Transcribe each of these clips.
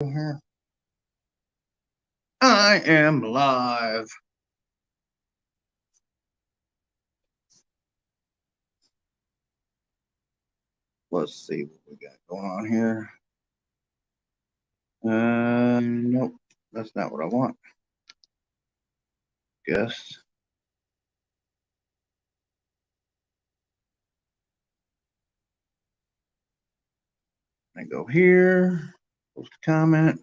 Here. I am live. Let's see what we got going on here. Nope, that's not what I want. Guess. I go here, post a comment.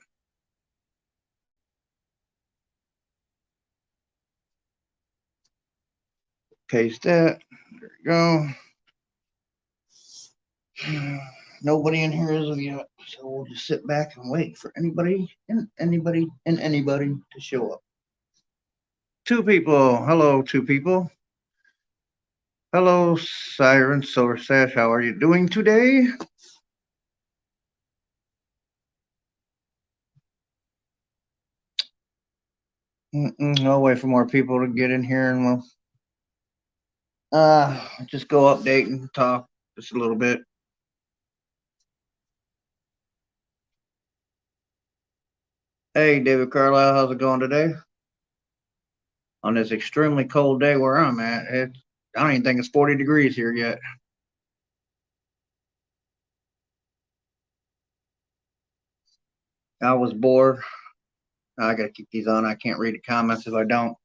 Paste that. There you go. Nobody in here is yet, so we'll just sit back and wait for anybody to show up. Two people. Hello, two people. Hello, Siren Solar Sash. How are you doing today? I'll wait for more people to get in here and we'll just go update and talk just a little bit. Hey, David Carlisle, how's it going today? On this extremely cold day where I'm at, I don't even think it's 40 degrees here yet. I was bored. I gotta keep these on. I can't read the comments if I don't.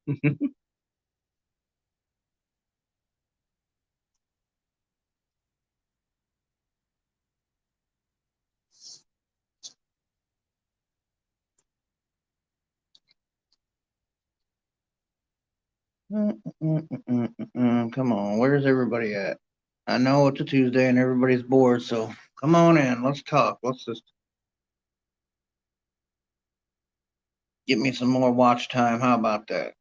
Come on, where's everybody at? I know it's a Tuesday and everybody's bored, so come on in. Let's talk. Let's just get me some more watch time. How about that?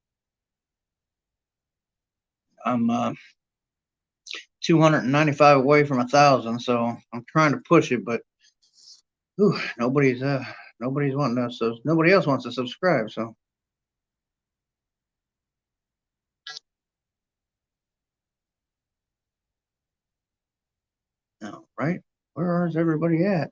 I'm 295 away from 1,000, so I'm trying to push it, but nobody's wanting to, so nobody else wants to subscribe, so. All right, where is everybody at?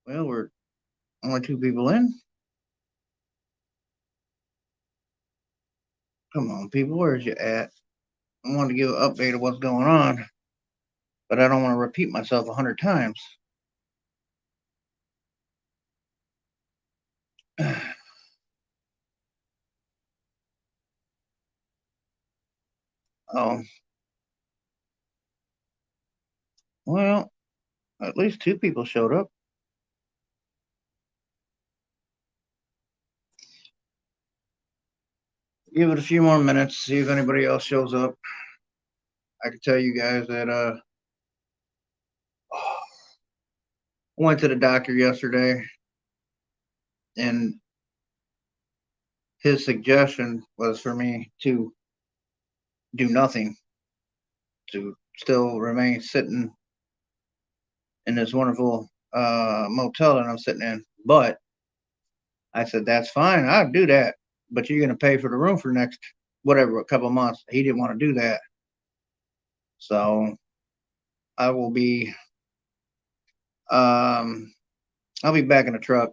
Well, we're only two people in. Come on, people, where's you at? I wanted to give an update of what's going on, but I don't want to repeat myself 100 times. Oh, well, at least two people showed up. Give it a few more minutes, see if anybody else shows up. I can tell you guys that I went to the doctor yesterday, and his suggestion was for me to do nothing, to still remain sitting in this wonderful motel that I'm sitting in. But I said, that's fine. I'll do that. But you're going to pay for the room for the next, whatever, a couple of months. He didn't want to do that. So I will be, I'll be back in the truck.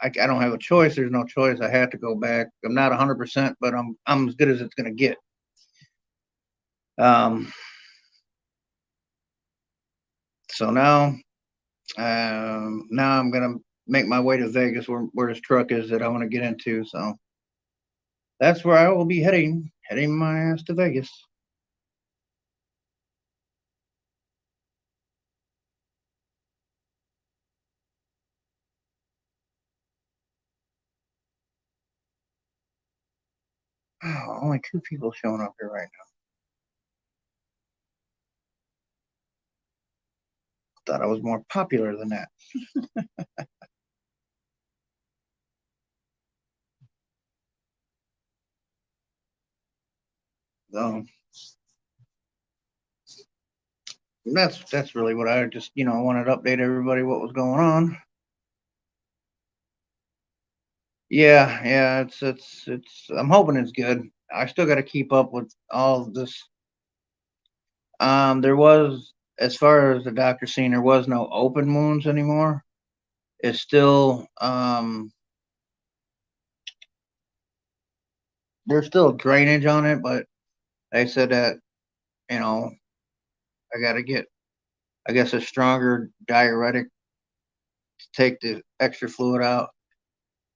I don't have a choice. There's no choice. I have to go back. I'm not 100%, but I'm as good as it's going to get. So now I'm gonna make my way to Vegas, where this truck is that I want to get into. So that's where I will be heading my ass to Vegas. Oh, only two people showing up here right now. Thought I was more popular than that. So that's really what I just wanted to update everybody what was going on. Yeah, it's I'm hoping it's good. I still got to keep up with all of this. There was, as far as the doctor seen, there was no open wounds anymore. It's still, there's still drainage on it, but they said that, you know, I got to get, I guess, a stronger diuretic to take the extra fluid out.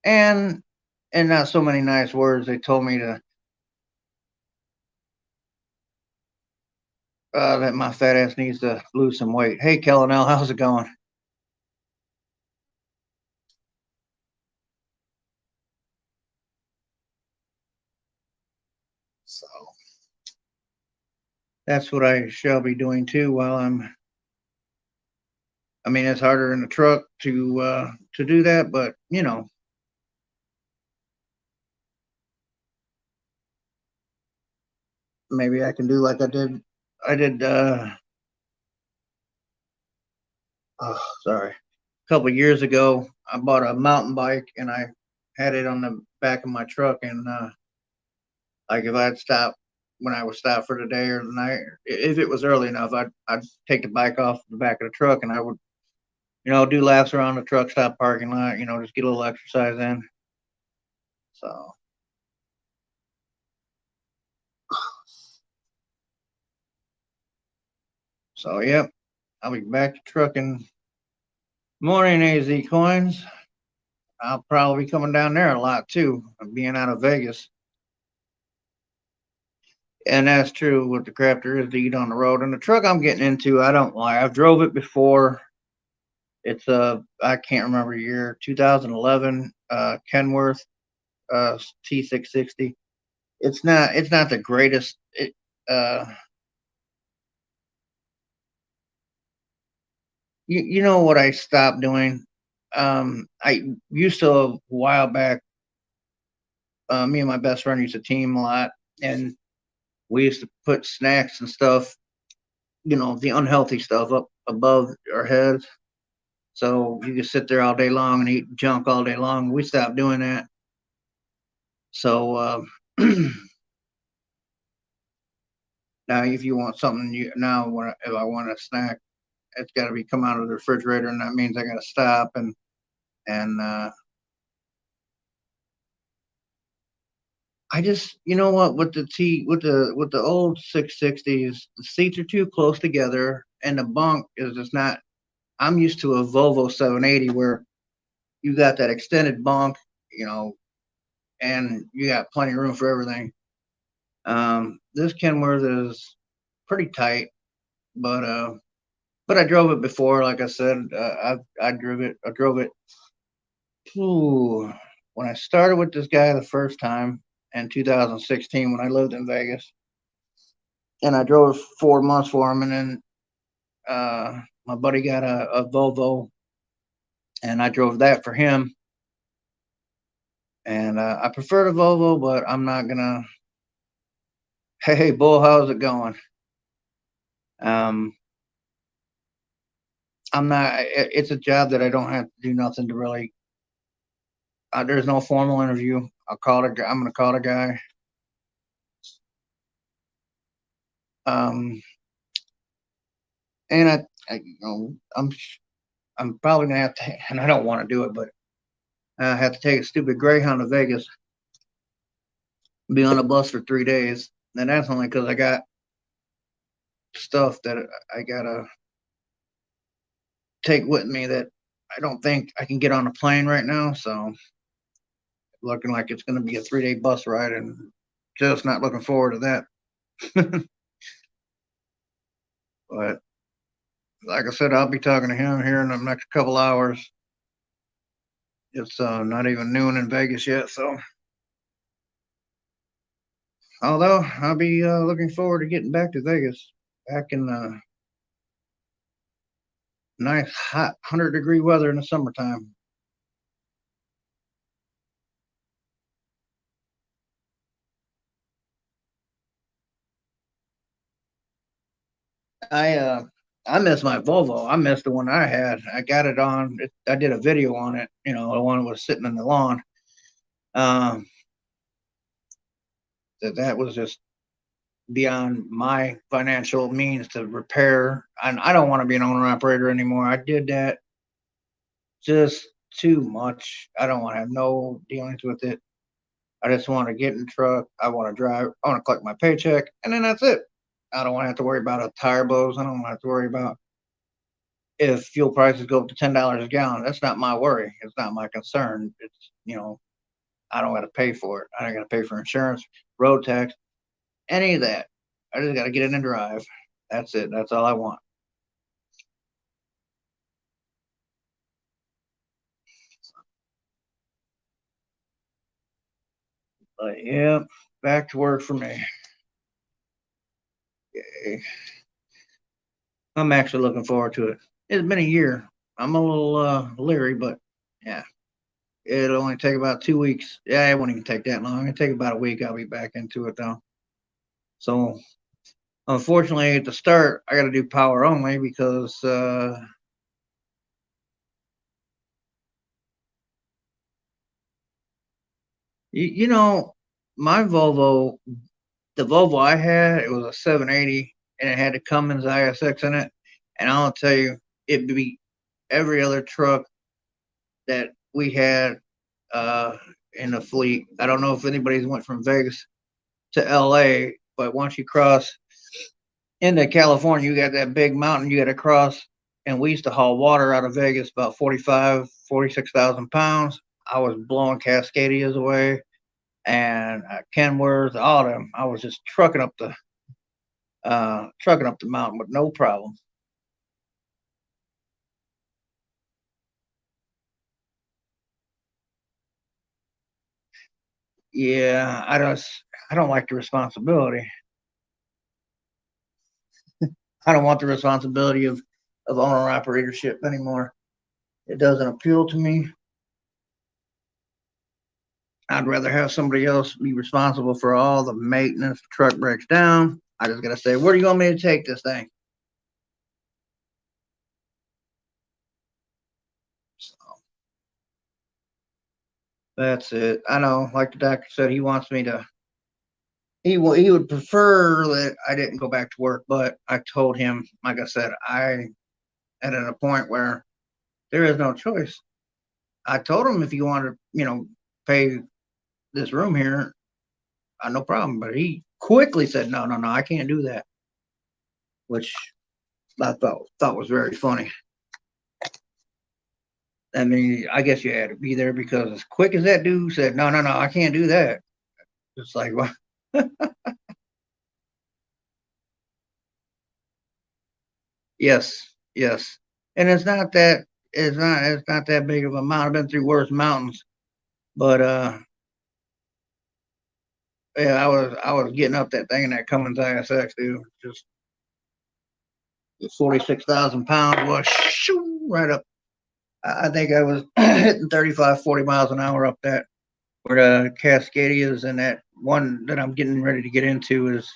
And, and not so many nice words. They told me to, that my fat ass needs to lose some weight. Hey, Kellenel, how's it going? So that's what I shall be doing too while I mean, it's harder in the truck to do that, but maybe I can do like I did oh, sorry. A couple of years ago, I bought a mountain bike and I had it on the back of my truck and like if I'd stop when I would stop for the day or the night, if it was early enough, I'd take the bike off the back of the truck and I would, do laps around the truck stop parking lot, just get a little exercise in. So so yep, I'll be back to trucking. Morning, AZ Coins. I'll probably be coming down there a lot too, being out of Vegas. And that's true with the crap there is to eat on the road. And the truck I'm getting into, I don't lie. I've drove it before. It's I can't remember the year, 2011 Kenworth T660. It's not the greatest. Uh you know what I stopped doing? I used to a while back. Me and my best friend used to team a lot, and we used to put snacks and stuff, the unhealthy stuff up above our heads. So you could sit there all day long and eat junk all day long. We stopped doing that. So now, if you want something, if I want a snack, it's got to be come out of the refrigerator, and that means I got to stop and I just, what, with the old 660s, the seats are too close together, and the bunk is just not. I'm used to a Volvo 780 where you got that extended bunk, you know, and you got plenty of room for everything. This Kenworth is pretty tight, but I drove it before. Like I said, I drove it. I drove it. Ooh, when I started with this guy the first time in 2016 when I lived in Vegas, and I drove 4 months for him, and then my buddy got a Volvo, and I drove that for him. And I prefer the Volvo, but I'm not gonna. Hey, Bull, how's it going? Um, I'm not. It's a job that I don't have to do nothing to really. There's no formal interview. I'm gonna call the guy. Um, and I'm probably gonna have to, and I don't want to do it, but I have to take a stupid Greyhound to Vegas, be on a bus for 3 days, and that's only because I got stuff that I gotta take with me that I don't think I can get on a plane right now. So looking like it's gonna be a 3 day bus ride, and just not looking forward to that. But like I said, I'll be talking to him here in the next couple hours. It's not even noon in Vegas yet, so although I'll be looking forward to getting back to Vegas, back in nice hot 100-degree weather in the summertime. I uh I miss my Volvo. I miss the one I had. I got it on. I did a video on it. The one that was sitting in the lawn. That was just beyond my financial means to repair. And I don't want to be an owner operator anymore. I did that just too much. I don't want to have no dealings with it. I just want to get in the truck. I want to drive. I want to collect my paycheck, and then that's it. I don't want to have to worry about a tire blows. I don't want to have to worry about if fuel prices go up to $10 a gallon. That's not my worry. It's not my concern. It's I don't got to pay for it. I don't got to pay for insurance, road tax, any of that. I just got to get in and drive. That's it. That's all I want. But yeah, back to work for me. Yay. I'm actually looking forward to it. It's been a year. I'm a little leery, but yeah, it'll only take about 2 weeks. Yeah, it won't even take that long. It'll take about a week. I'll be back into it though. So unfortunately, at the start, I got to do power only because you know my Volvo, the Volvo I had, it was a 780, and it had the Cummins ISX in it. And I'll tell you, it beat every other truck that we had uh, in the fleet. I don't know if anybody's went from Vegas to LA, but once you cross into California, you got that big mountain you got to cross. And we used to haul water out of Vegas about 46,000 pounds. I was blowing Cascadias away and Kenworth, all of them. I was just trucking up the mountain with no problem. Yeah, I don't like the responsibility. I don't want the responsibility of owner operatorship anymore. It doesn't appeal to me. I'd rather have somebody else be responsible for all the maintenance. The truck breaks down. I just gotta say, where do you want me to take this thing? So that's it. I know, like the doctor said, he wants me to. He would prefer that I didn't go back to work, but I told him, like I said, I at a point where there is no choice. I told him if you want to, pay this room here, no problem. But he quickly said, no, no, no, I can't do that, which I thought was very funny. I mean, I guess you had to be there because as quick as that dude said, no, no, no, I can't do that. It's like, well, yes, yes. And it's not that big of a mountain. I've been through worse mountains, but yeah, I was getting up that thing in that Cummins ISX, dude. Just 46,000 pounds was shoo, right up. I think I was hitting 35, 40 miles an hour up that where the Cascadias, and that one that I'm getting ready to get into is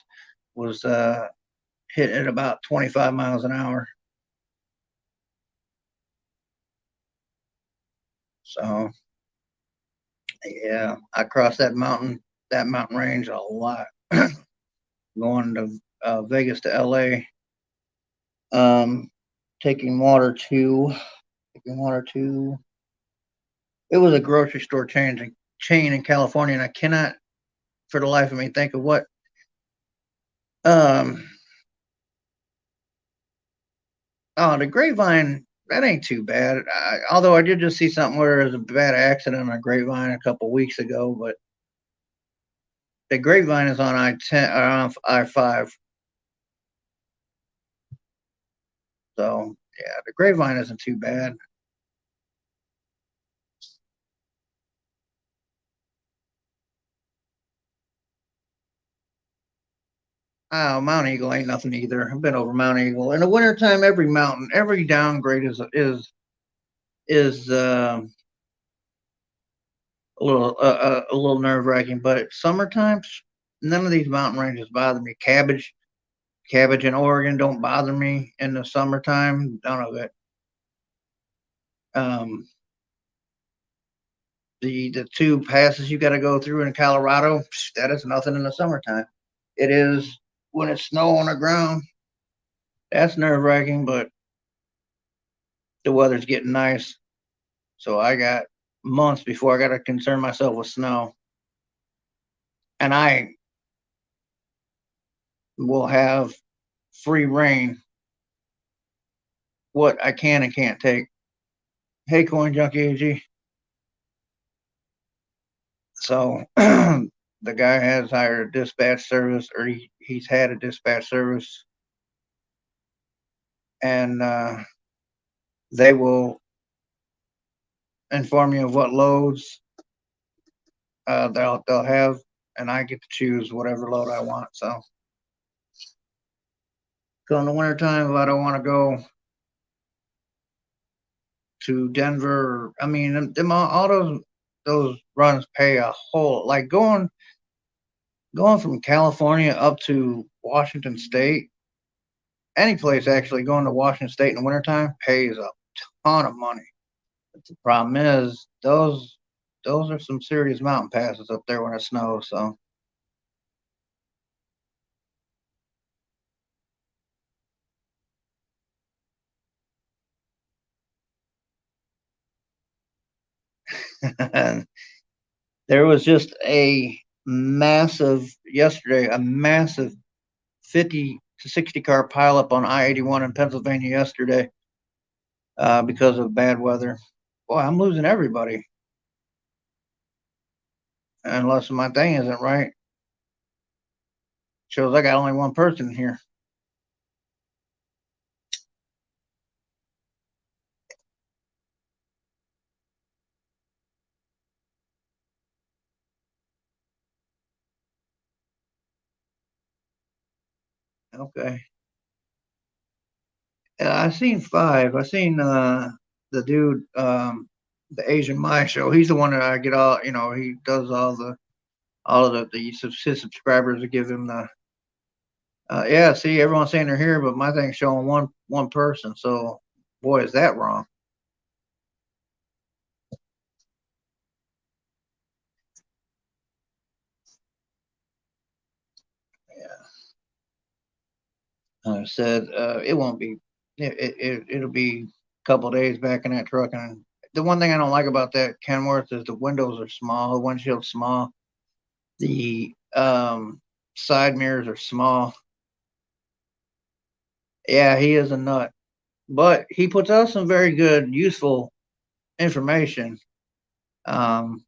was hit at about 25 miles an hour. So yeah, I crossed that mountain range a lot, going to Vegas to LA, um, taking water to taking water to. It was a grocery store chain in California, and I cannot for the life of me think of what. Um, oh, the Grapevine, that ain't too bad. Although I did just see something where there was a bad accident on a Grapevine a couple weeks ago, but the Grapevine is on I-10 or on I-5. So yeah, the Grapevine isn't too bad. Oh, Mount Eagle ain't nothing either. I've been over Mount Eagle. In the wintertime, every mountain, every downgrade is a little nerve wracking. But at summertime, none of these mountain ranges bother me. Cabbage in Oregon don't bother me in the summertime. None of it. Um, the two passes you got to go through in Colorado, that is nothing in the summertime. It is when it's snow on the ground. That's nerve wracking, but the weather's getting nice. So I got months before I got to concern myself with snow. And I will have free reign what I can and can't take. Hey, Coin Junkie AG. So the guy has hired a dispatch service, or he's had a dispatch service, and they will inform you of what loads they'll have, and I get to choose whatever load I want. So in the wintertime, if I don't want to go to Denver, I mean, all those runs pay a whole, like going from California up to Washington State. Any place actually going to Washington State in the wintertime pays a ton of money. But the problem is those are some serious mountain passes up there when it snows. So there was just a massive 50 to 60 car pileup on I-81 in Pennsylvania yesterday because of bad weather. Boy, I'm losing everybody. Unless my thing isn't right. Shows I got only one person here. Okay. I seen five. I seen the dude, the Asian My Show. He's the one that I get all. He does all of his subscribers to give him the. Yeah, see, everyone's saying they're here, but my thing's showing one person. So, boy, is that wrong. Yeah. I said it won't be. It'll be a couple days back in that truck. And the one thing I don't like about that Kenworth is the windows are small, the windshield's small, the side mirrors are small. Yeah, he is a nut, but he puts out some very good, useful information. Um,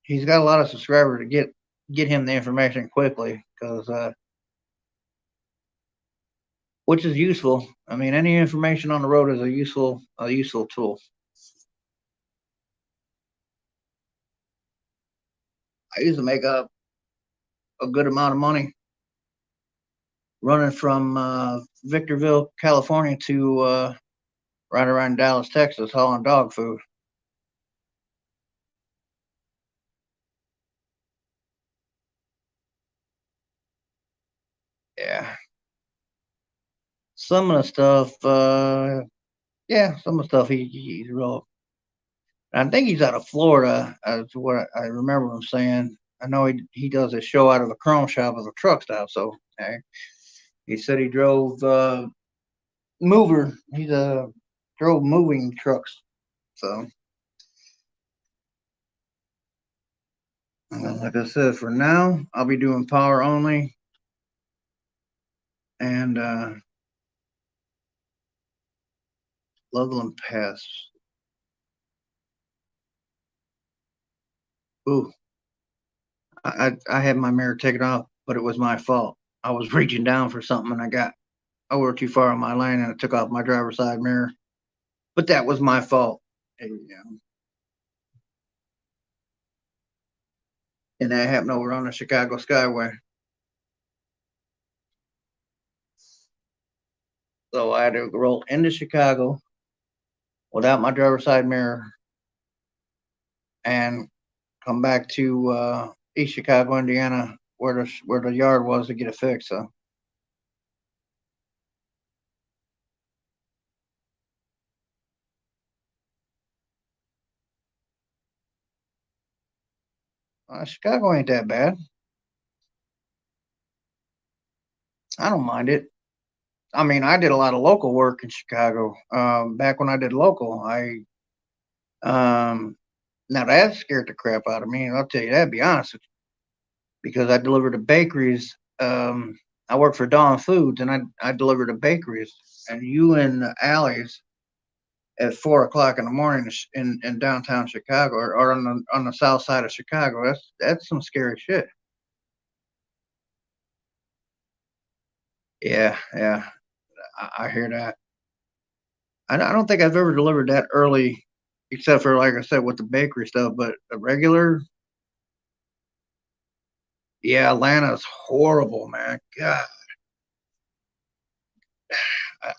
he's got a lot of subscribers to get him the information quickly because which is useful. I mean, any information on the road is a useful tool. I used to make a good amount of money running from Victorville, California to right around Dallas, Texas, hauling dog food. Yeah. Some of the stuff, yeah, some of the stuff he's real. I think he's out of Florida, is what I remember him saying. I know he does a show out of a chrome shop of a truck stop. So he said he drove mover. He's drove moving trucks. So like I said, for now I'll be doing power only, and Loveland Pass. Ooh, I had my mirror taken off, but it was my fault. I was reaching down for something and I got over too far on my lane and I took off my driver's side mirror. But that was my fault. And that happened over on the Chicago Skyway. So I had to roll into Chicago without my driver's side mirror and come back to East Chicago, Indiana, where the yard was to get it fixed. So Chicago ain't that bad. I don't mind it. I mean, I did a lot of local work in Chicago. Back when I did local, I now that scared the crap out of me. I'll tell you that. Be honest with you, because I delivered to bakeries. I worked for Dawn Foods, and I delivered to bakeries. And you in the alleys at 4 o'clock in the morning in downtown Chicago, or on the south side of Chicago. That's some scary shit. Yeah, yeah, I hear that. I don't think I've ever delivered that early, except for like I said with the bakery stuff. But a regular, yeah, Atlanta's horrible, man. God,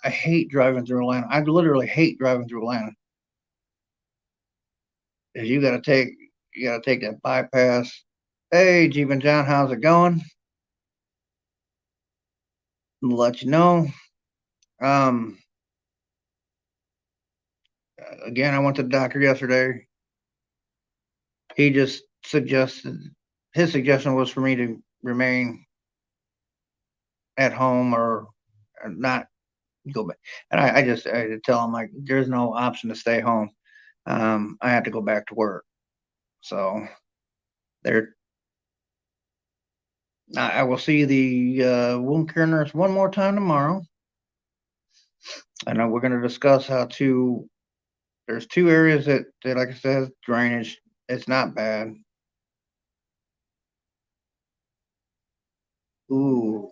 I hate driving through Atlanta. I literally hate driving through Atlanta. 'Cause you gotta take that bypass. Hey, Jeep and John, how's it going? Let you know. Um, again, I went to the doctor yesterday. He just suggested his suggestion was for me to remain at home or not go back. And I had to tell him like there's no option to stay home. I have to go back to work. So there, I will see the wound care nurse one more time tomorrow, and we're going to discuss how to. There's two areas that like I said, drainage. It's not bad. Ooh,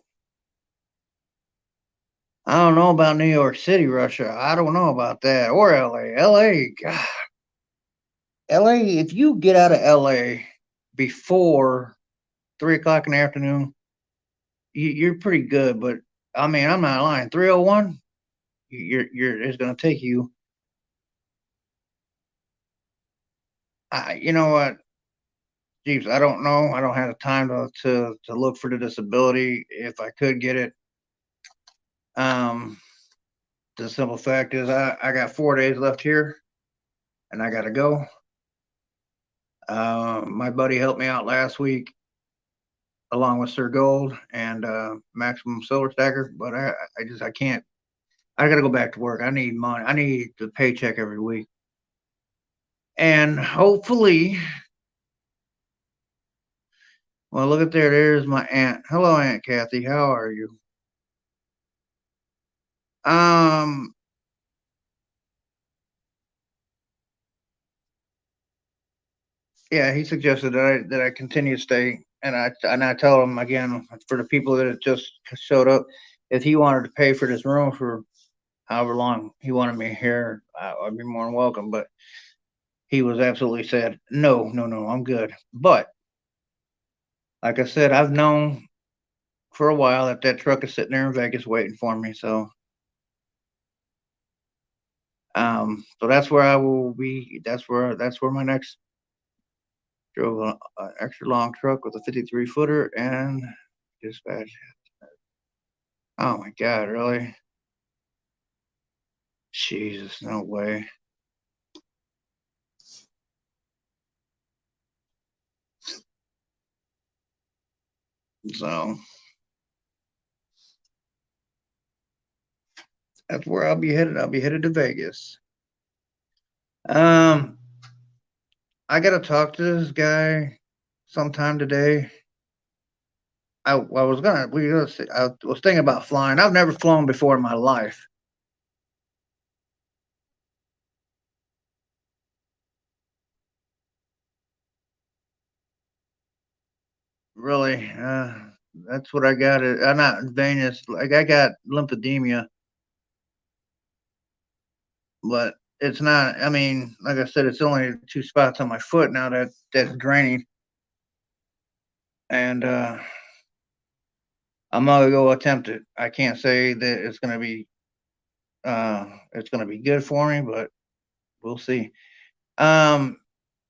I don't know about New York City, Russia. I don't know about that, or LA. LA, God, LA. If you get out of LA before 3 o'clock in the afternoon, you're pretty good. But I mean, I'm not lying. 301, you're it's gonna take you. You know what, Jeeps? I don't know. I don't have the time to look for the disability. If I could get it, um, the simple fact is I got 4 days left here, and I gotta go. My buddy helped me out last week along with Sir Gold and Maximum Solar Stacker, but I can't. I got to go back to work. I need money. I need the paycheck every week, and hopefully, well, look at there. There's my aunt. Hello, Aunt Kathy. How are you? Um, yeah, he suggested that I continue to stay, and I told him again for the people that had just showed up, if he wanted to pay for this room for however long he wanted me here, I'd be more than welcome. But he was absolutely said, no, no, no, I'm good. But like I said, I've known for a while that that truck is sitting there in Vegas waiting for me. So that's where I will be. That's where my next drove an extra long truck with a 53 footer and dispatch. Oh my God, really? Jesus, no way. So that's where I'll be headed. I'll be headed to Vegas. Um, I gotta talk to this guy sometime today. I was gonna I was thinking about flying. I've never flown before in my life. Really, that's what I got. I'm not venous. Like I got lymphedema, but it's not. I mean, like I said, it's only two spots on my foot now that's draining, and I'm gonna go attempt it. I can't say that it's gonna be good for me, but we'll see. Um,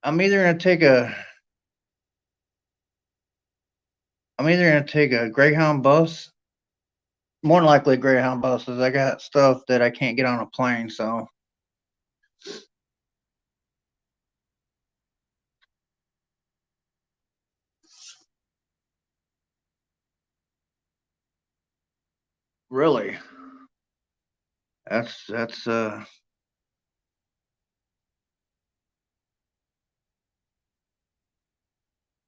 I'm either gonna take a I'm either gonna take a Greyhound bus, more than likely Greyhound buses. I got stuff that I can't get on a plane, so Really? That's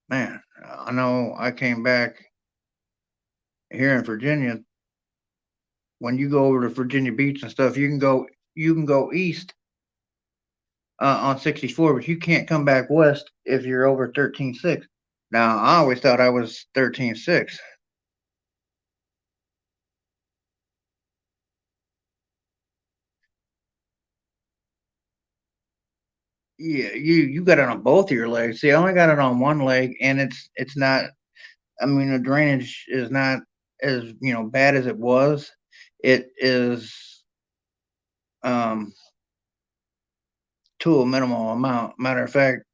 man, I know I came back here in Virginia. When you go over to Virginia Beach and stuff, you can go east on 64, but you can't come back west if you're over 13.6. Now, I always thought I was 13.6. Yeah, you got it on both of your legs. See, I only got it on one leg, and it's not. I mean, the drainage is not as bad as it was. It is um to a minimal amount. Matter of fact,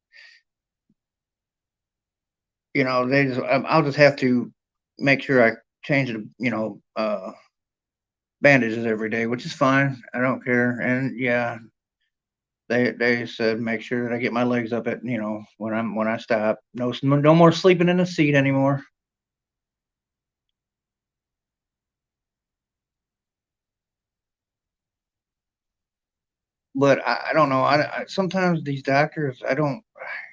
I'll just have to make sure I change the bandages every day, which is fine. I don't care. And yeah, they said make sure that I get my legs up at when I stop. No more sleeping in the seat anymore. But I don't know. Sometimes these doctors, I don't,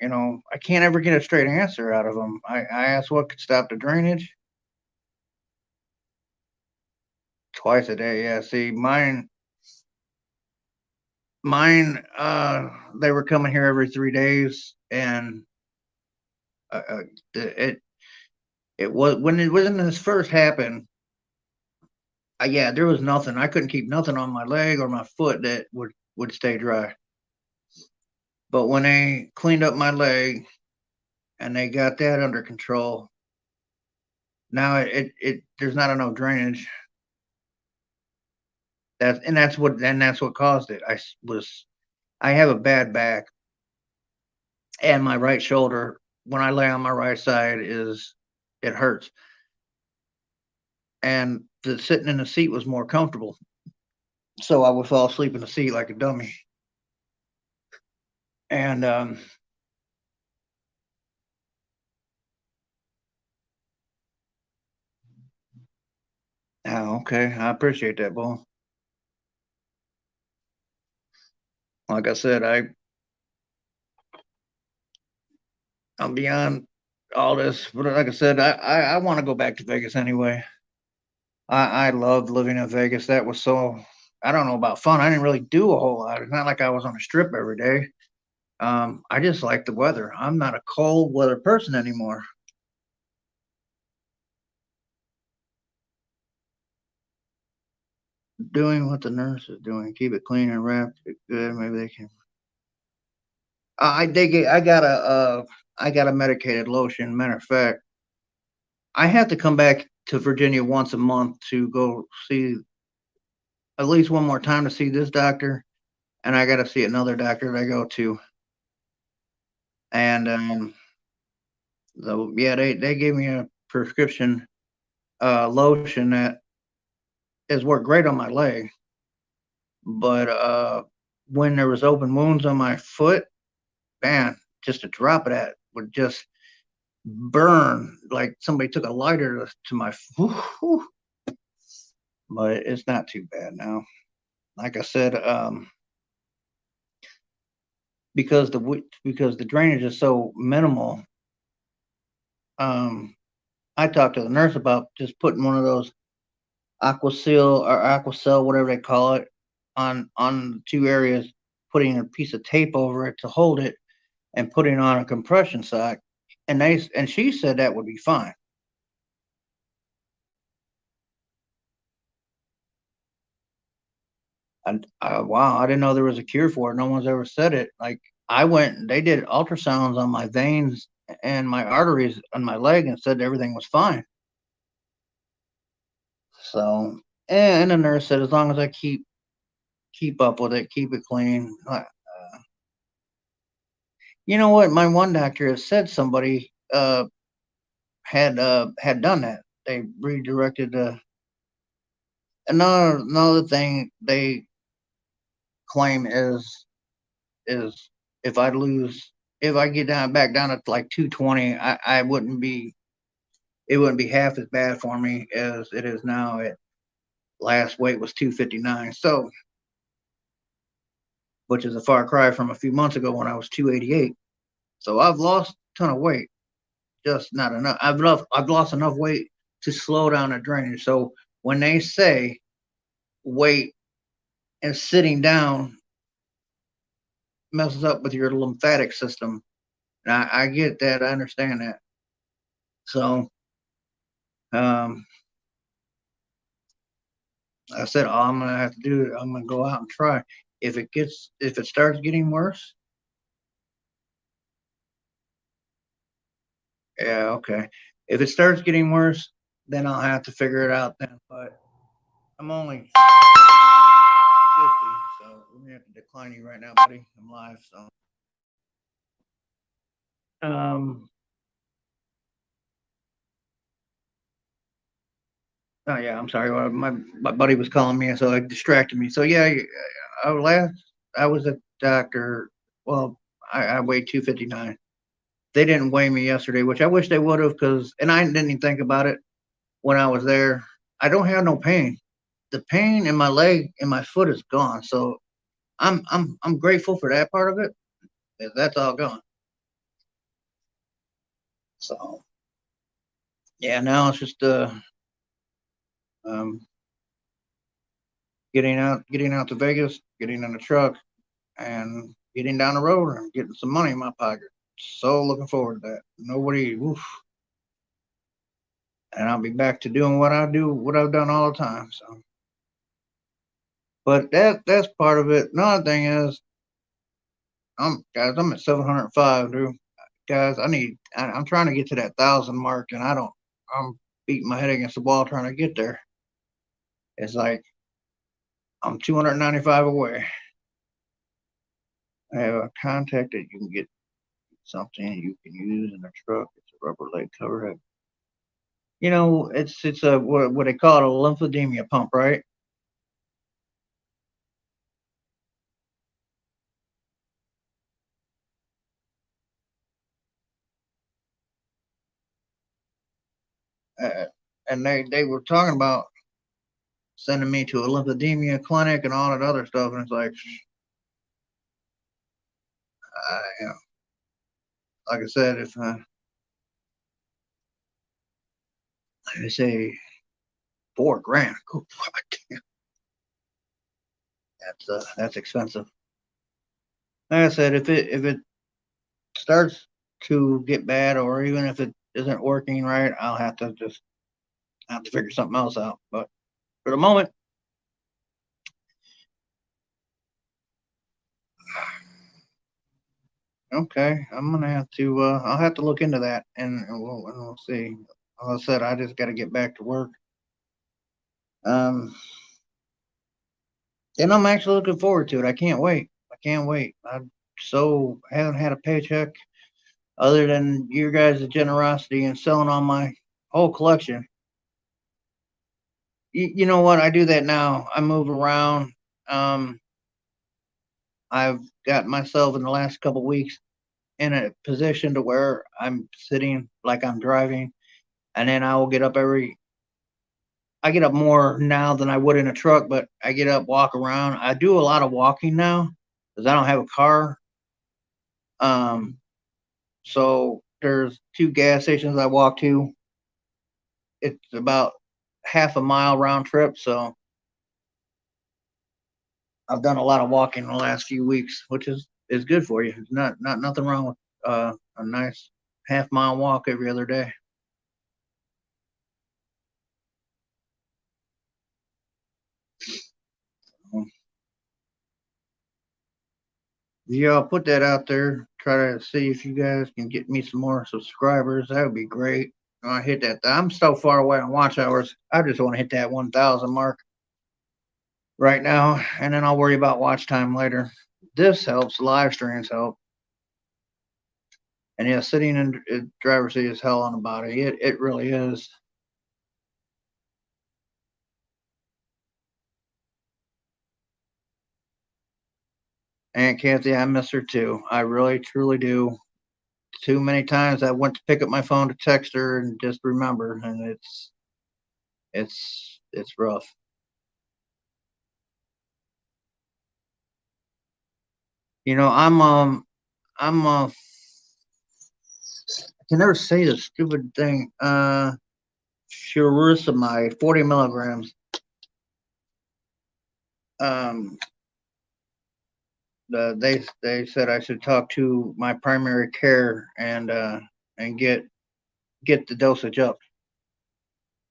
I can't ever get a straight answer out of them. I asked what could stop the drainage twice a day. Yeah, see, mine, they were coming here every 3 days, and it it was when this first happened. Yeah, there was nothing. I couldn't keep nothing on my leg or my foot that would stay dry. But when they cleaned up my leg and they got that under control, now it there's not enough drainage. That's what caused it. I have a bad back, and my right shoulder when I lay on my right side is it hurts, and the sitting in the seat was more comfortable, so I would fall asleep in the seat like a dummy. And okay, I appreciate that, Bull. Like I said, I'm beyond all this, but like I said, I want to go back to Vegas anyway. I loved living in Vegas. That was so, I don't know about fun. I didn't really do a whole lot. It's not like I was on a strip every day. I just like the weather. I'm not a cold weather person anymore. Doing what the nurse is doing, keep it clean and wrapped. Good. Maybe they can. I got a medicated lotion. Matter of fact, I have to come back to Virginia once a month to go see at least one more time to see this doctor, and I got to see another doctor that I go to. And so yeah, they gave me a prescription lotion that has worked great on my leg, but when there was open wounds on my foot, man, just a drop of that would just burn like somebody took a lighter to my. Whew, but it's not too bad now. Like I said, because the drainage is so minimal, um, I talked to the nurse about just putting one of those Aquasil or Aquacel, whatever they call it, on two areas, putting a piece of tape over it to hold it, and putting on a compression sock. And she said that would be fine. And wow, I didn't know there was a cure for it. No one's ever said it. Like I went, they did ultrasounds on my veins and my arteries on my leg and said everything was fine. So, and the nurse said as long as I keep up with it, keep it clean. You know what? My one doctor has said somebody had done that. They redirected another thing they claim is if I lose if I get back down to like 220, I wouldn't be it wouldn't be half as bad for me as it is now. last weight was 259. So, which is a far cry from a few months ago when I was 288. So I've lost a ton of weight, just not enough. I've lost enough weight to slow down the drainage. So when they say weight and sitting down messes up with your lymphatic system, and I get that, I understand that. So um, I said, all I'm gonna have to do, I'm gonna go out and try. If it starts getting worse, yeah, okay. If it starts getting worse, then I'll have to figure it out then. But I'm only 50, so we're gonna have to decline you right now, buddy. I'm live, so um. Oh yeah, I'm sorry. My buddy was calling me, so it distracted me. So yeah, I was a doctor. Well, I weighed 259. They didn't weigh me yesterday, which I wish they would have, because and I didn't even think about it when I was there. I don't have no pain. The pain in my leg and my foot is gone. So I'm grateful for that part of it. That's all gone. So yeah, now it's just um getting out to Vegas, getting in the truck, and getting down the road and getting some money in my pocket. So looking forward to that. Nobody, oof. And I'll be back to doing what I do, what I've done all the time. So, but that's part of it. Another thing is, I'm at 705, dude. Guys, I'm trying to get to that 1,000 mark, and I'm beating my head against the wall trying to get there. It's like I'm 295 away. I have a contact that you can get something you can use in a truck. It's a rubber leg cover. It's a what they call it, a lymphedema pump, right? Uh, and they were talking about sending me to a lymphedema clinic and all that other stuff, and it's like, you know, like I said, if they say 4 grand, oh, that's expensive. Like I said, if it starts to get bad, or even if it isn't working right, I'll have to figure something else out. But for the moment, okay, I'll have to look into that, and we'll see. Like I said, I just got to get back to work. Um, and I'm actually looking forward to it. I can't wait. I can't wait. I haven't had a paycheck other than your guys' generosity and selling on my whole collection. You know what? I do that now. I move around. Um, I've got myself in the last couple weeks in a position to where I'm sitting like I'm driving, and then I get up more now than I would in a truck, but I get up, walk around. I do a lot of walking now because I don't have a car. Um, so there's 2 gas stations I walk to. It's about half a mile round trip. So I've done a lot of walking in the last few weeks, which is good for you. It's not nothing wrong with a nice half-mile walk every other day. Um, Yeah, I'll put that out there. Try to see if you guys can get me some more subscribers. That would be great. I hit that. I'm so far away on watch hours. I just want to hit that 1,000 mark right now, and then I'll worry about watch time later. This helps. Live streams help. And yeah, sitting in driver's seat is hell on the body. It really is. Aunt Kathy, I miss her too. I really truly do. Too many times I went to pick up my phone to text her and just remember, and it's rough. You know, I can never say the stupid thing. Furosemide, 40 milligrams. Um, they said I should talk to my primary care and get the dosage up.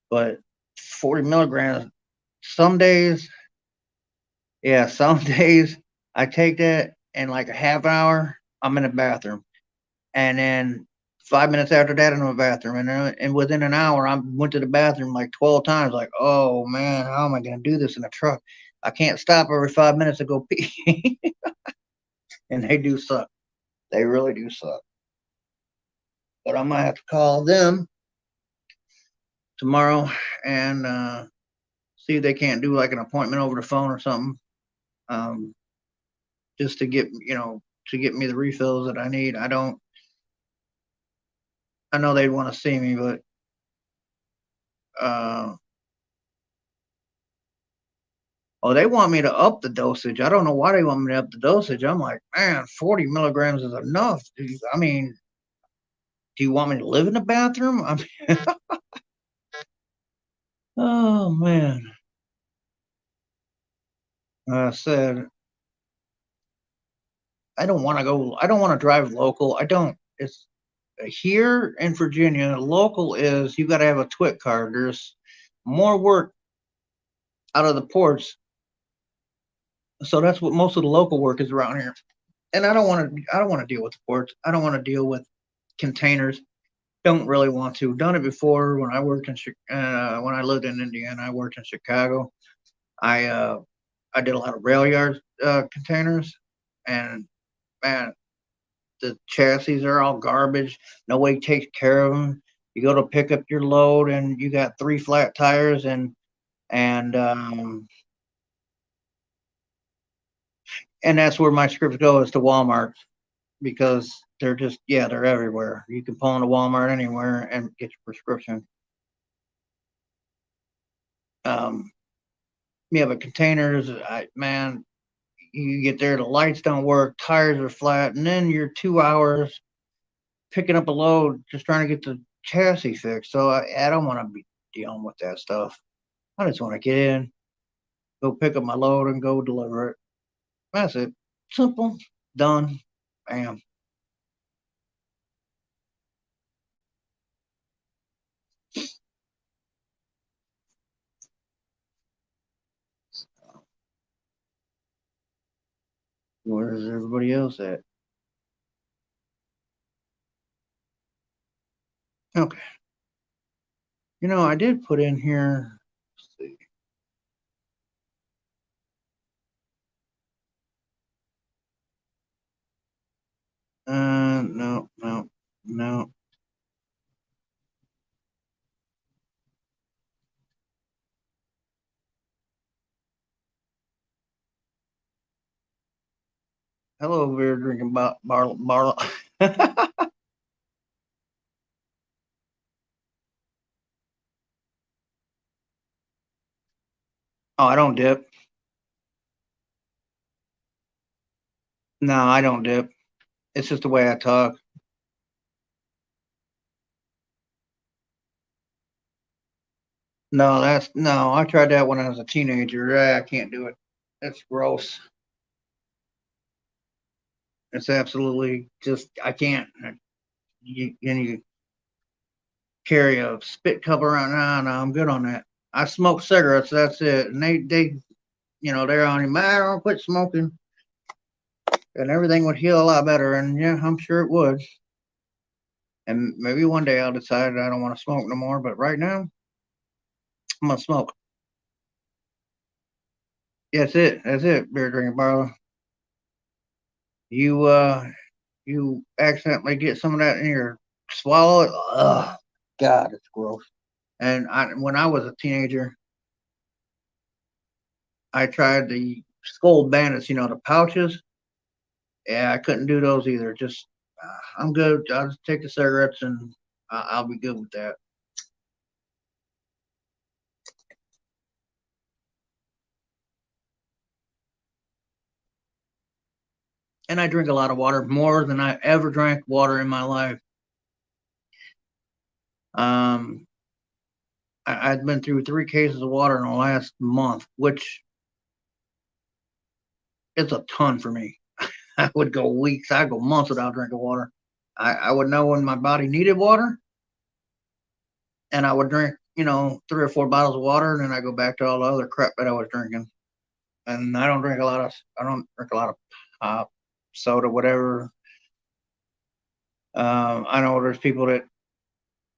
But 40 milligrams, some days, yeah, some days I take that and like a half hour, I'm in the bathroom. And then 5 minutes after that, I'm in the bathroom. And within an hour, I went to the bathroom like 12 times. Like, oh man, how am I going to do this in a truck? I can't stop every 5 minutes to go pee. And they do suck. They really do suck. But I might have to call them tomorrow and see if they can't do like an appointment over the phone or something. Um, just to get to get me the refills that I need. I don't. I know they'd want to see me, but uh, oh, they want me to up the dosage. I don't know why they want me to up the dosage. I'm like, man, 40 milligrams is enough. I mean, do you want me to live in the bathroom? I mean, oh man. I said I don't want to go. I don't want to drive local. I don't. It's here in Virginia. Local is you got to have a TWIC card. There's more work out of the ports, so that's what most of the local work is around here. And I don't want to. I don't want to deal with the ports. I don't want to deal with containers. Don't really want to. Done it before when I worked in when I lived in Indiana. I worked in Chicago. I uh, I did a lot of rail yard containers, and man, the chassis are all garbage. Nobody takes care of them. You go to pick up your load, and you got three flat tires, and and that's where my scripts go is to Walmart because they're just they're everywhere. You can pull into Walmart anywhere and get your prescription. Um, yeah, but containers, man, you get there, the lights don't work, tires are flat, and then you're 2 hours picking up a load just trying to get the chassis fixed. So I don't want to be dealing with that stuff. I just want to get in, go pick up my load, and go deliver it. That's it. Simple, done, bam. Where's everybody else at? Okay. I did put in here. Let's see. No, no, no. Hello, beer drinking bar. Oh, I don't dip. No, I don't dip. It's just the way I talk. No. I tried that when I was a teenager. I can't do it. It's gross. It's absolutely just I can't. You carry a spit cup around. No, I'm good on that. I smoke cigarettes. That's it. And they're on you. Man, I don't quit smoking, and everything would heal a lot better. And yeah, I'm sure it would. And maybe one day I'll decide I don't want to smoke no more. But right now, I'm gonna smoke. Yeah, that's it. That's it. Beer drinking Barlow. You you accidentally get some of that in your swallow it. Ugh, God, it's gross. And when I was a teenager, I tried the Skull Bandits, the pouches. Yeah, I couldn't do those either. Just I'm good. I'll just take the cigarettes and I'll be good with that. and I drink a lot of water, more than I ever drank water in my life. I've been through 3 cases of water in the last month, which is a ton for me. I would go weeks, I'd go months without drinking water. I would know when my body needed water, and I would drink, 3 or 4 bottles of water, and then I go back to all the other crap that I was drinking. And I don't drink a lot of pop, soda, whatever. I know there's people that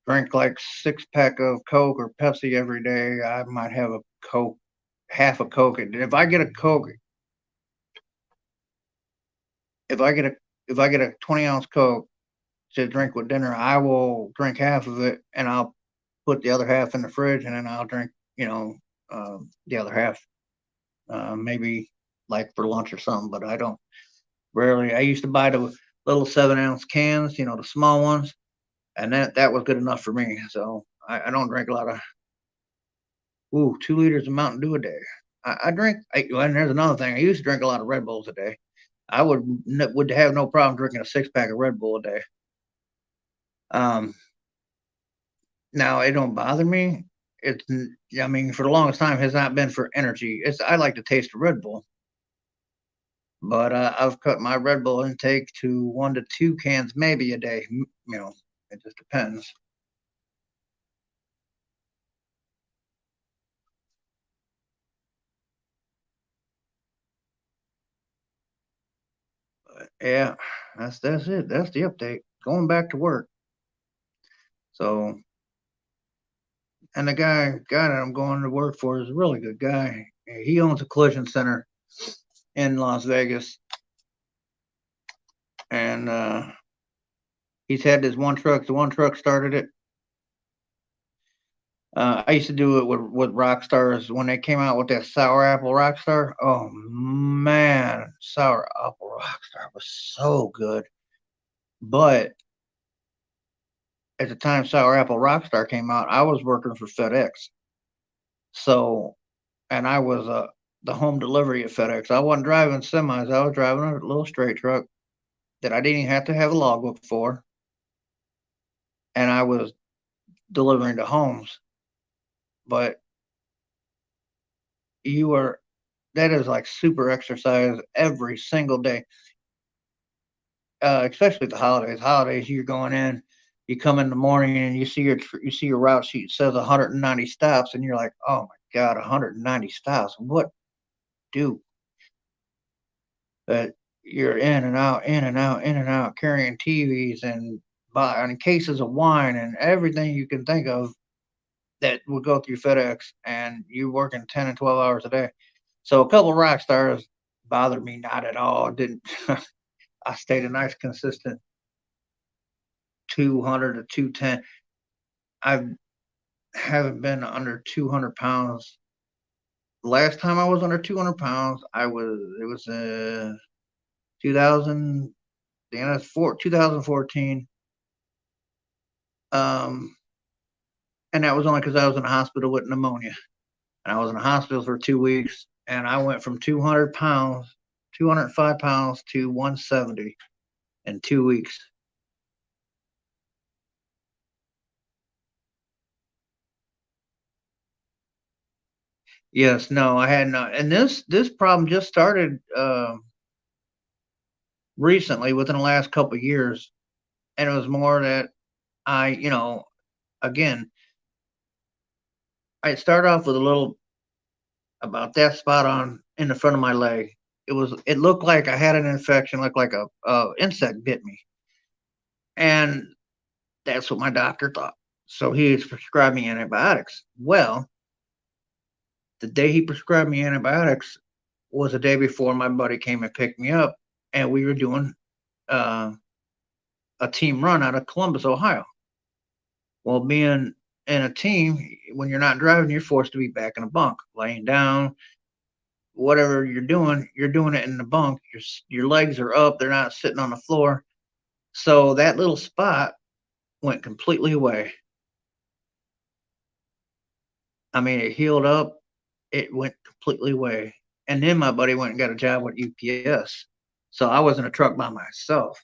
drink like 6-pack of Coke or Pepsi every day. I might have a Coke, half a Coke. If I get a Coke, if I get a if I get a 20-ounce Coke to drink with dinner, I will drink half of it, and I'll put the other half in the fridge, and then I'll drink, the other half, maybe like for lunch or something. But I don't rarely. I used to buy the little 7-ounce cans, the small ones, and that was good enough for me. So I don't drink a lot of 2 liters of Mountain Dew a day. I drink. And there's another thing. I used to drink a lot of Red Bulls a day. I would have no problem drinking a 6-pack of Red Bull a day. Now it don't bother me. It's, I mean, for the longest time has not been for energy. I like the taste of Red Bull, but I've cut my Red Bull intake to 1 to 2 cans maybe a day. It just depends. But yeah, that's it. That's the update. Going back to work. So, and the guy that I'm going to work for is a really good guy. He owns a collision center in Las Vegas, and he's had this one truck. The one truck started it. I used to do it with Rockstars when they came out with that sour apple Rockstar. Oh man, sour apple Rockstar was so good. But at the time sour apple Rockstar came out, I was working for FedEx. So, and I was the home delivery at FedEx. I wasn't driving semis. I was driving a little straight truck that I didn't even have to have a logbook for, and I was delivering to homes. But that is like super exercise every single day. Especially the holidays. Holidays, you're going in, you come in the morning and you see your route sheet says 190 stops, and you're like, oh my god, 190 stops. What do? But you're in and out, in and out, in and out, carrying TVs and buying cases of wine and everything you can think of that would go through FedEx, and you working 10 and 12 hours a day. So a couple of rock stars bothered me not at all. It didn't. I stayed a nice consistent 200 to 210. I haven't been under 200 pounds. Last time I was under 200 pounds, it was 2000, the end of 2014. And that was only because I was in a hospital with pneumonia. And I was in a hospital for 2 weeks, and I went from 200 pounds, 205 pounds to 170 in 2 weeks. Yes, no, I had not. And this problem just started recently, within the last couple of years, and it was more that again, I started off with a little about that spot on in the front of my leg. It looked like I had an infection, looked like a insect bit me, and that's what my doctor thought. So he prescribed me antibiotics. Well, the day he prescribed me antibiotics was the day before my buddy came and picked me up, and we were doing uh, a team run out of Columbus, Ohio. Well, being in a team, when you're not driving, you're forced to be back in a bunk, laying down, whatever you're doing it in the bunk. Your legs are up; they're not sitting on the floor. So that little spot went completely away. I mean, it healed up. It went completely away. And then my buddy went and got a job with UPS. So I was in a truck by myself,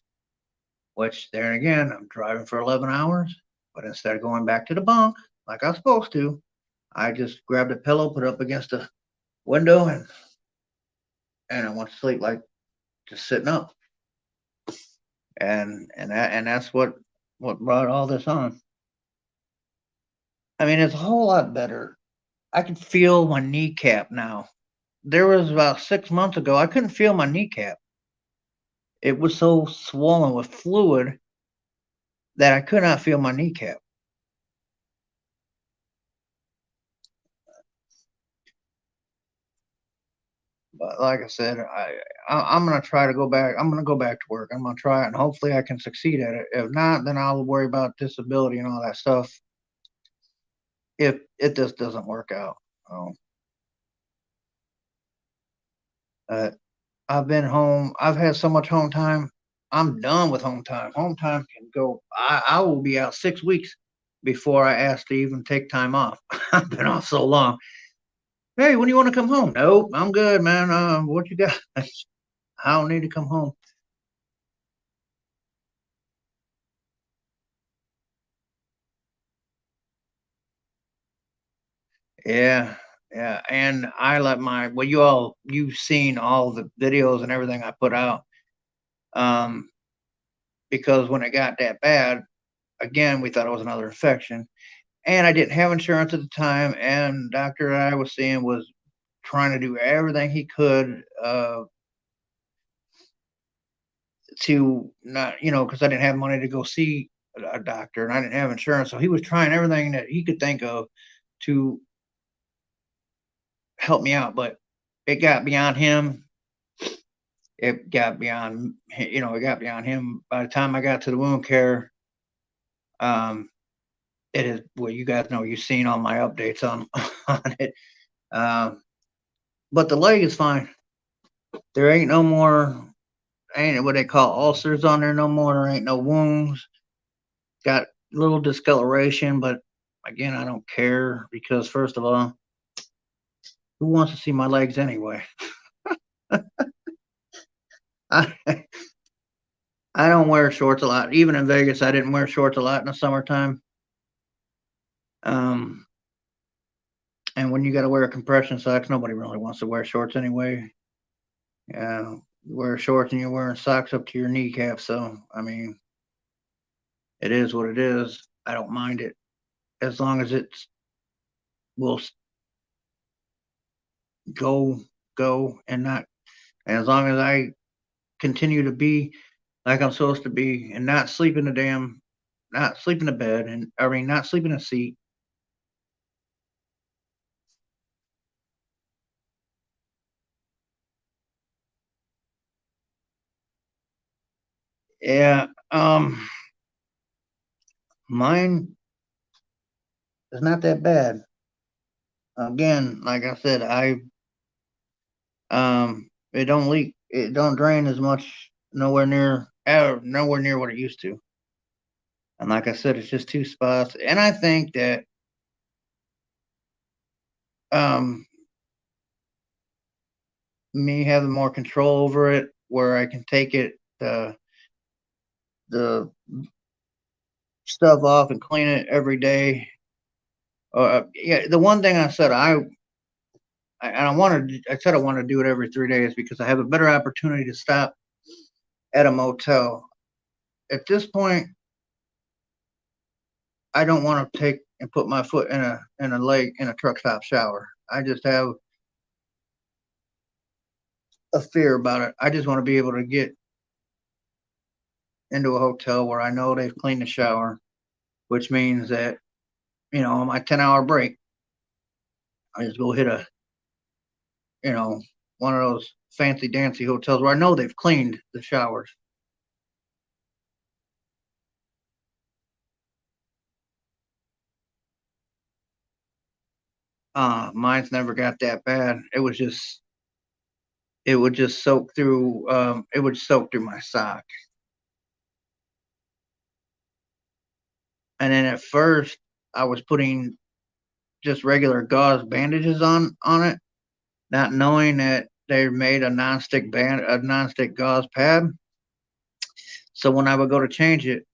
which there again, I'm driving for 11 hours. But instead of going back to the bunk like I was supposed to, I just grabbed a pillow, put it up against the window, and I went to sleep like just sitting up. And that's what brought all this on. I mean, it's a whole lot better. I can feel my kneecap now. There was about 6 months ago, I couldn't feel my kneecap. It was so swollen with fluid that I could not feel my kneecap. But like I said, I'm gonna try to go back. I'm gonna go back to work. I'm gonna try it, and hopefully I can succeed at it. If not, then I'll worry about disability and all that stuff if it just doesn't work out. Um, uh, I've been home. I've had so much home time. I'm done with home time. Home time can go. I will be out 6 weeks before I ask to even take time off. I've been off so long. Hey, when do you want to come home? Nope, I'm good, man. What you got? I don't need to come home. Yeah, yeah. And I let my well, you've seen all the videos and everything I put out. Um, because when it got that bad, again, we thought it was another infection. And I didn't have insurance at the time, and doctor I was seeing was trying to do everything he could to not, because I didn't have money to go see a doctor and I didn't have insurance. So he was trying everything that he could think of to help me out, but it got beyond him. It got beyond, it got beyond him. By the time I got to the wound care, um, it is, well, you guys know, you've seen all my updates on, on it. Um, but the leg is fine. There ain't no more, ain't what they call ulcers on there no more. There ain't no wounds. Got a little discoloration, but again, I don't care because first of all, who wants to see my legs anyway? I I don't wear shorts a lot. Even in Vegas, I didn't wear shorts a lot in the summertime. Um, and when you got to wear compression socks, nobody really wants to wear shorts anyway. You wear shorts and you're wearing socks up to your kneecap. So I mean, it is what it is. I don't mind it as long as it's will go and not, and as long as I continue to be like I'm supposed to be and not sleep in the damn, not sleep in the bed, and I mean not sleep in a seat. Yeah, mine is not that bad. Again, like I said, it don't leak, it don't drain as much, nowhere near what it used to. And like I said, it's just two spots. And I think that um me having more control over it, where I can take the stuff off and clean it every day. Yeah, the one thing I said I said I want to do it every 3 days because I have a better opportunity to stop at a motel. At this point, I don't want to take and put my foot in a lake in a truck stop shower. I just have a fear about it. I just want to be able to get into a hotel where I know they've cleaned the shower, which means that on my 10-hour break, I just go hit you know one of those fancy dancy hotels where I know they've cleaned the showers. Mine's never got that bad. It would just soak through. It would soak through my sock. And then at first, I was putting just regular gauze bandages on it, not knowing that they made a nonstick gauze pad. So when I would go to change it,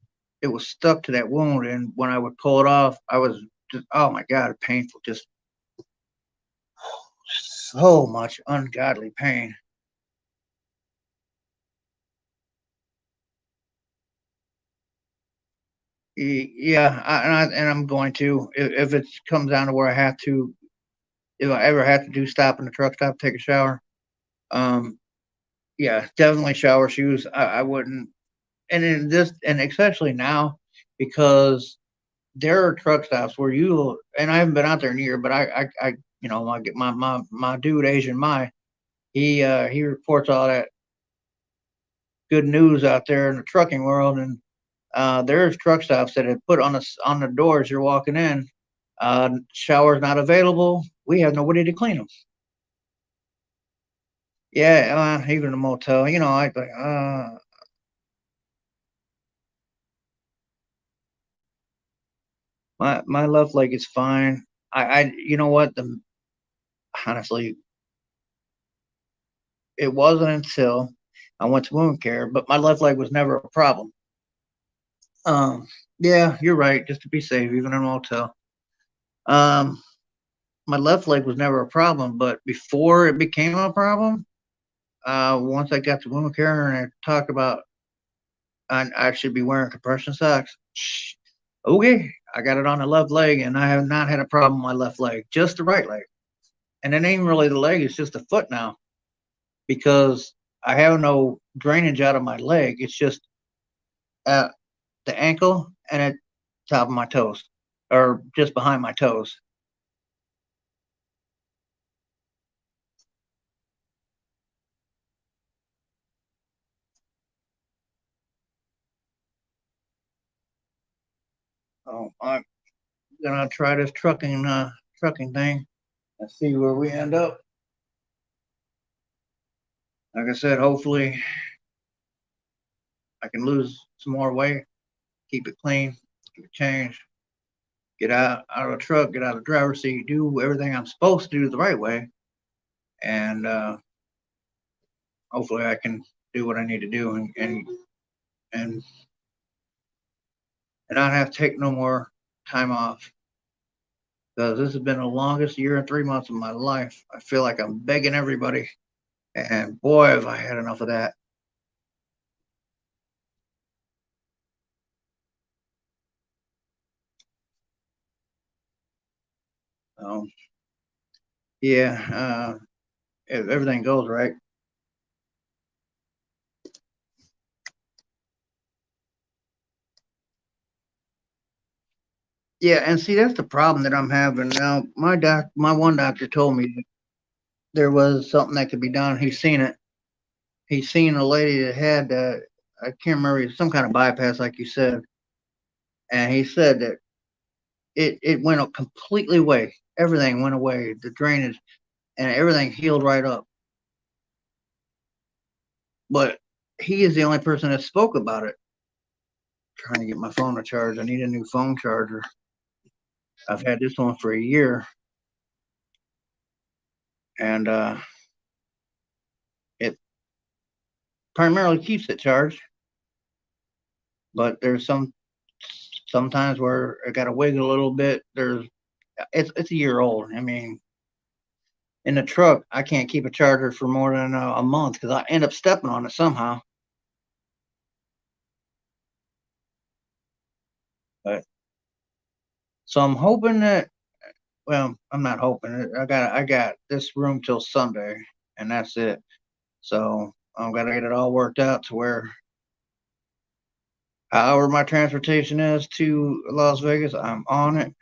it was stuck to that wound, and when I would pull it off, I was just, oh my god, painful, just so much ungodly pain. Yeah, and I'm going to, if it comes down to where I have to, if I ever have to do stop in the truck stop, take a shower. Um, yeah, definitely shower shoes. I wouldn't, and in this, and especially now, because there are truck stops where you, and I haven't been out there in a year, but I get my dude Asian Mai. He reports all that good news out there in the trucking world, and there's truck stops that have put on the doors you're walking in. Showers not available. We have nobody to clean them. Yeah, even a motel. I like my left leg is fine. You know what? Honestly, it wasn't until I went to wound care, but my left leg was never a problem. Um, yeah, you're right. Just to be safe, even in a motel. Um, my left leg was never a problem, but before it became a problem, once I got to wound care and I talked about I should be wearing compression socks. Okay, I got it on the left leg, and I have not had a problem with my left leg, just the right leg. And it ain't really the leg; it's just the foot now because I have no drainage out of my leg. It's just at the ankle and at top of my toes, or just behind my toes. So I'm gonna try this trucking thing and see where we end up. Like I said, hopefully I can lose some more weight, keep it clean, keep it changed, get out of the truck, get out of the driver's seat, do everything I'm supposed to do the right way, and hopefully I can do what I need to do and not have to take no more time off because this has been the longest year and 3 months of my life. I feel like I'm begging everybody, and boy, have I had enough of that. Um, yeah, if everything goes right. Yeah, and see that's the problem that I'm having now. My one doctor told me that there was something that could be done. He's seen it. He's seen a lady that had I can't remember some kind of bypass, like you said, and he said that it went up completely away. Everything went away. The drainage and everything healed right up. But he is the only person that spoke about it. Trying to get my phone to charge. I need a new phone charger. I've had this one for a year, and it primarily keeps it charged. But there's sometimes where I got to wiggle a little bit. It's a year old. I mean, in the truck, I can't keep a charger for more than a month because I end up stepping on it somehow. But so I'm hoping that. Well, I'm not hoping. I got this room till Sunday, and that's it. So I'm gonna get it all worked out to where, however my transportation is to Las Vegas, I'm on it.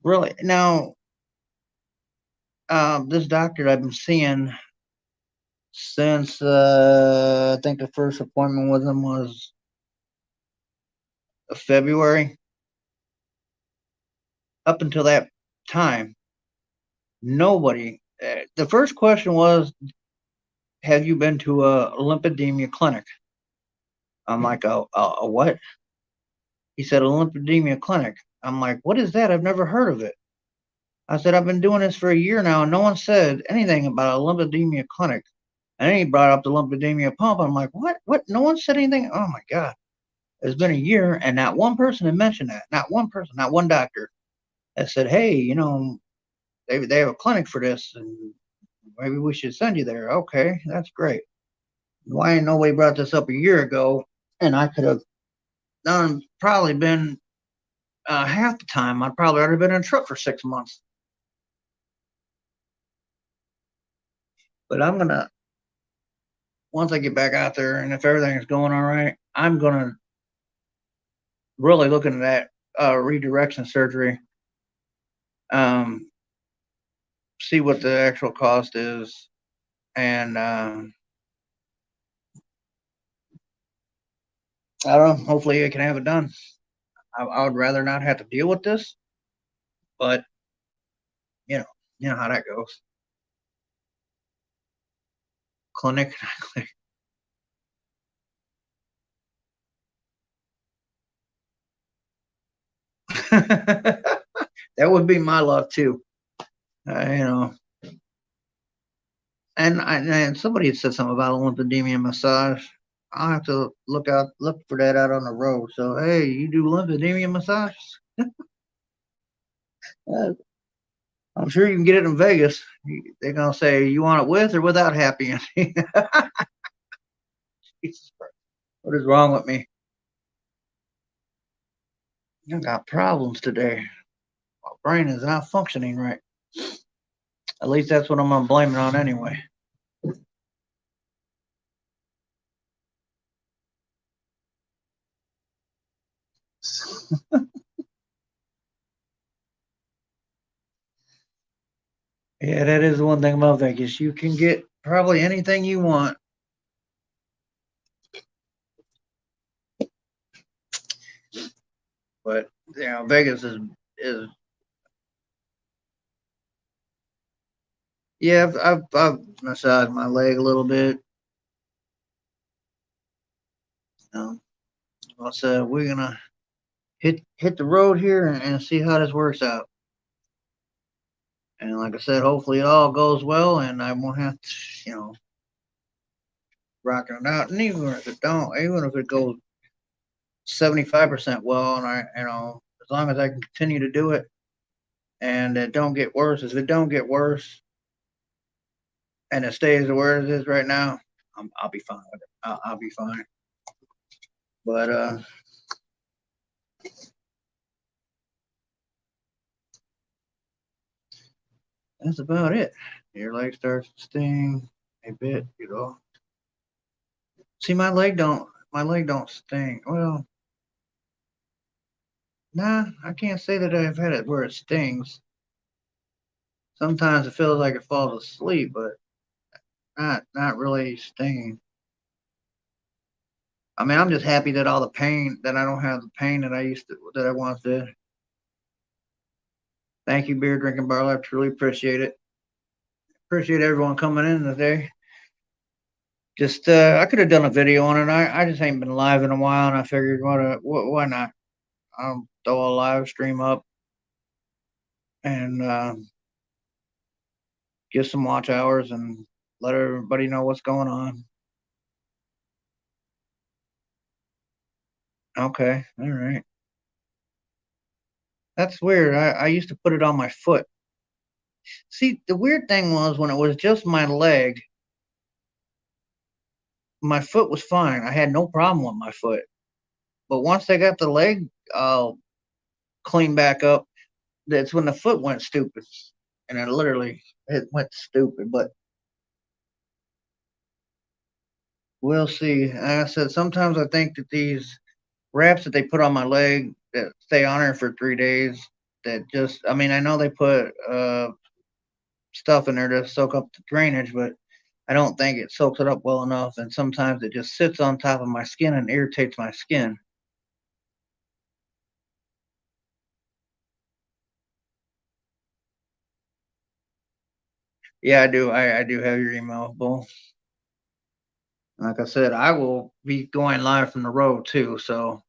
Really now, this doctor I've been seeing since I think the first appointment with him was February. Up until that time, nobody. The first question was, "Have you been to a lymphedema clinic?" I'm like, "A what?" He said, "A lymphedema clinic." I'm like, what is that? I've never heard of it. I said, I've been doing this for a year now, and no one said anything about a lymphedema clinic. And then he brought up the lymphedema pump. I'm like, what? What? No one said anything? Oh my God. It's been a year, and not one person had mentioned that. Not one person, not one doctor that said, hey, they have a clinic for this, and maybe we should send you there. Okay, that's great. Why ain't nobody brought this up a year ago? And I could have done probably been half the time. I'd probably already been in a truck for 6 months. But I'm gonna once I get back out there, and if everything is going all right, I'm gonna really look into that redirection surgery. Um, See what the actual cost is, and I don't know. Hopefully, I can have it done. I would rather not have to deal with this, but you know, you know how that goes. Clinic. That would be my luck too. You know, and somebody had said something about a lymphedema massage. I'll have to look for that out on the road. So hey, you do lymphedema massage? Uh, I'm sure you can get it in Vegas. They're gonna say you want it with or without happy ending. Jesus Christ. What is wrong with me? I got problems today. My brain is not functioning right. At least that's what I'm gonna blame it on anyway. Yeah, that is one thing about Vegas. You can get probably anything you want. But Vegas is yeah. I've massaged my leg a little bit. Um, I said we're gonna hit the road here and see how this works out. And like I said, hopefully it all goes well, and I won't have to, rock it out. And even if it don't, even if it goes 75% well, and as long as I can continue to do it, and it don't get worse. If it don't get worse, and it stays where it is right now, I'll be fine with it. I'll be fine. But that's about it. Your leg starts to sting a bit. See, my leg don't sting. Well, nah, I can't say that I've had it where it stings. Sometimes it feels like it falls asleep, but not really stinging. I mean, I'm just happy that all the pain that I don't have the pain that I once did. Thank you, beer drinking barley. I truly appreciate it. Appreciate everyone coming in today. Just I could have done a video on it. I just ain't been live in a while, and I figured why not? I'll throw a live stream up and get some watch hours and let everybody know what's going on. Okay, all right. That's weird. I used to put it on my foot. See, the weird thing was when it was just my leg, my foot was fine. I had no problem with my foot. But once I got the leg cleaned back up, that's when the foot went stupid. And it went stupid. But we'll see. Like I said, sometimes I think that these wraps that they put on my leg that stay on there for 3 days, that just, I mean, I know they put stuff in there to soak up the drainage, but I don't think it soaks it up well enough. And sometimes it just sits on top of my skin and irritates my skin. Yeah, I do. I do have your email, Bull. Like I said, I will be going live from the road too. So,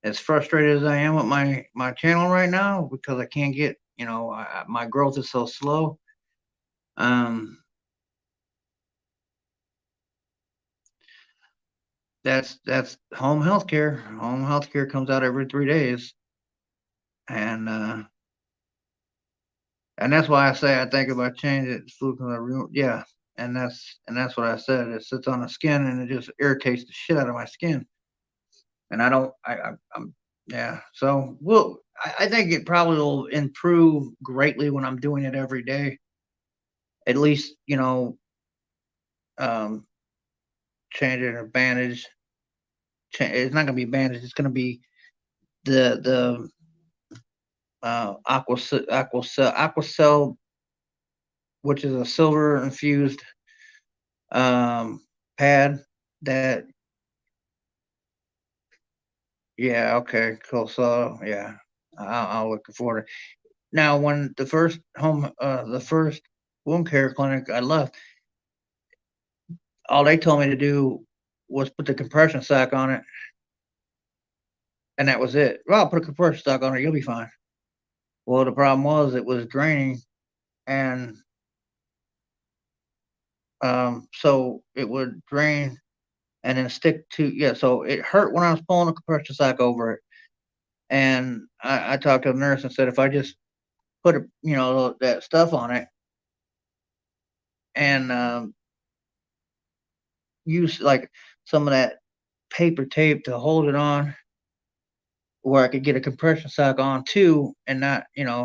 as frustrated as I am with my channel right now because I can't get, my growth is so slow. Um, that's home healthcare. Home healthcare comes out every 3 days, and and that's why I say I think about changing it. Food yeah, and that's what I said. It sits on the skin and it just irritates the shit out of my skin, and I don't. I'm yeah. So I think it probably will improve greatly when I'm doing it every day. At least um, change it or bandage. It's not gonna be bandage. It's gonna be the Aquacell, which is a silver infused pad that. Yeah, okay, cool. So yeah, I'll look forward. Now, when the first wound care clinic I left, all they told me to do was put the compression sock on it, and that was it. Well, I'll put a compression sock on it, you'll be fine. Well, the problem was it was draining, and so it would drain and then stick to yeah. So it hurt when I was pulling the compression sock over it, and I talked to the nurse and said if I just put that stuff on it and use like some of that paper tape to hold it on where I could get a compression sock on too and not,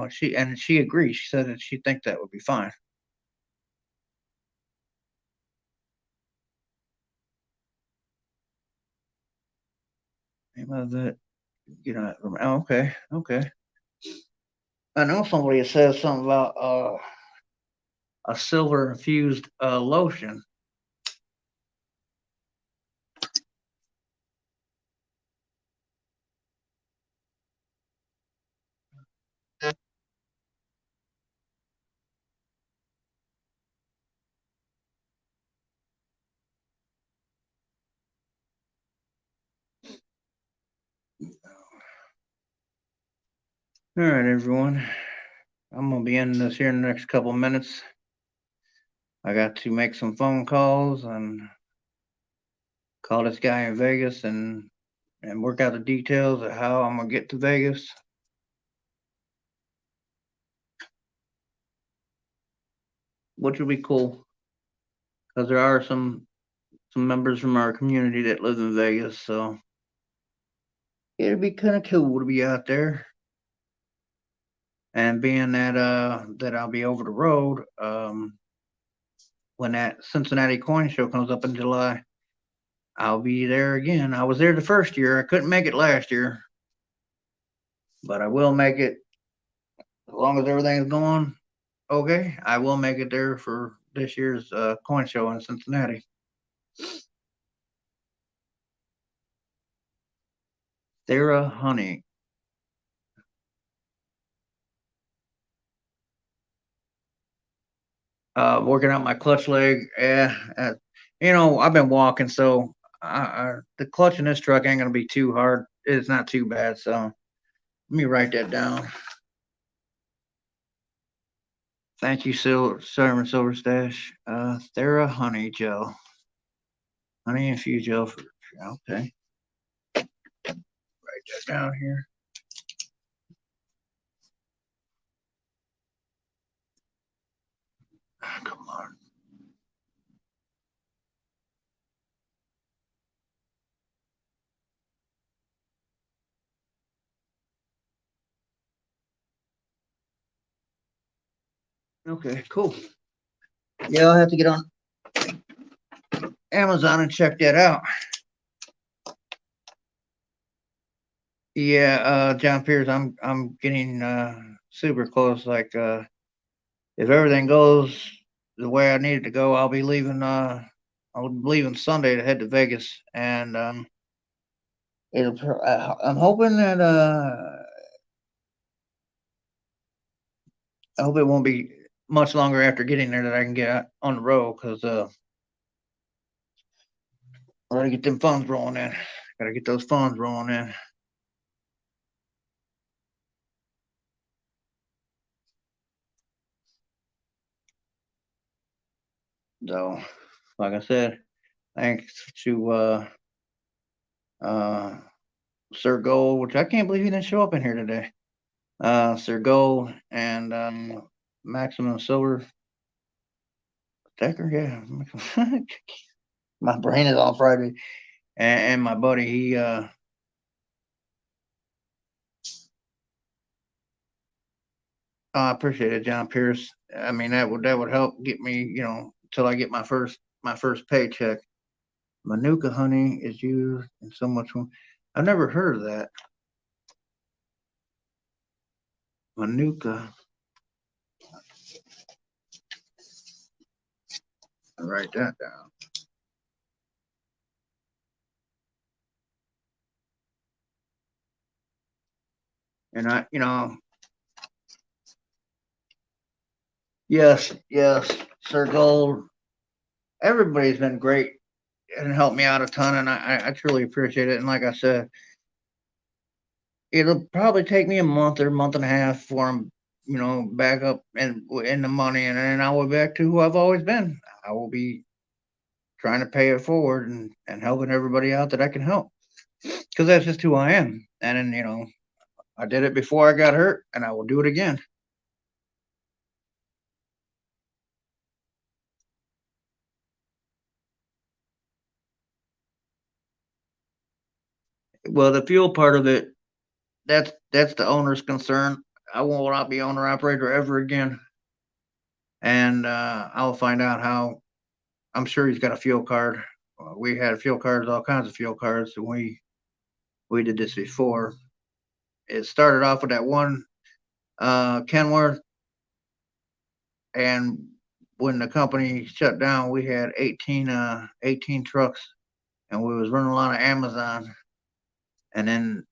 she agreed. She said that she think that would be fine. That, oh, okay, okay. I know somebody says something about a silver infused lotion. All right, everyone. I'm gonna be ending this here in the next couple of minutes. I got to make some phone calls and call this guy in Vegas and work out the details of how I'm gonna get to Vegas. Which would be cool because there are some members from our community that live in Vegas, so it'd be kind of cool to be out there. And being that I'll be over the road when that Cincinnati coin show comes up in July, I'll be there again. I was there the first year. I couldn't make it last year, but I will make it as long as everything's going okay. I will make it there for this year's coin show in Cincinnati. Sarah Honey. Working out my clutch leg. Yeah, I've been walking, so the clutch in this truck ain't gonna be too hard. It's not too bad. So let me write that down. Thank you, Sermon Silver Stash. Thera Honey Gel, honey infused gel. Okay, write that down here. Come on. Okay, cool. Yeah, I'll have to get on Amazon and check that out. Yeah, John Pierce, I'm getting super close. Like if everything goes the way I need it to go, I'll be leaving Sunday to head to Vegas, and I'm hoping that I hope it won't be much longer after getting there that I can get on the road because I gotta get them funds rolling in. Gotta get those funds rolling in. So, like I said, thanks to uh, Sir Gold, which I can't believe he didn't show up in here today. Sir Gold and Maximum Silver Decker, yeah. My brain is on Friday, and my buddy, he I appreciate it, John Pierce. I mean, that would help get me, till I get my first paycheck. Manuka honey is used in so much. I've never heard of that. Manuka. I'll write that down. And yes, Sir Gold. Everybody's been great and helped me out a ton, and I truly appreciate it. And like I said, it'll probably take me a month or a month and a half for I'm, back up in the money, and then I will be back to who I've always been. I will be trying to pay it forward and helping everybody out that I can help, because that's just who I am. And then I did it before I got hurt, and I will do it again. Well, the fuel part of it, that's the owner's concern. I will not be owner operator ever again, and I'll find out how. I'm sure he's got a fuel card. We had fuel cards, all kinds of fuel cards, and we did this before. It started off with that one Kenworth, and when the company shut down, we had 18 trucks, and we was running a lot of Amazon, and then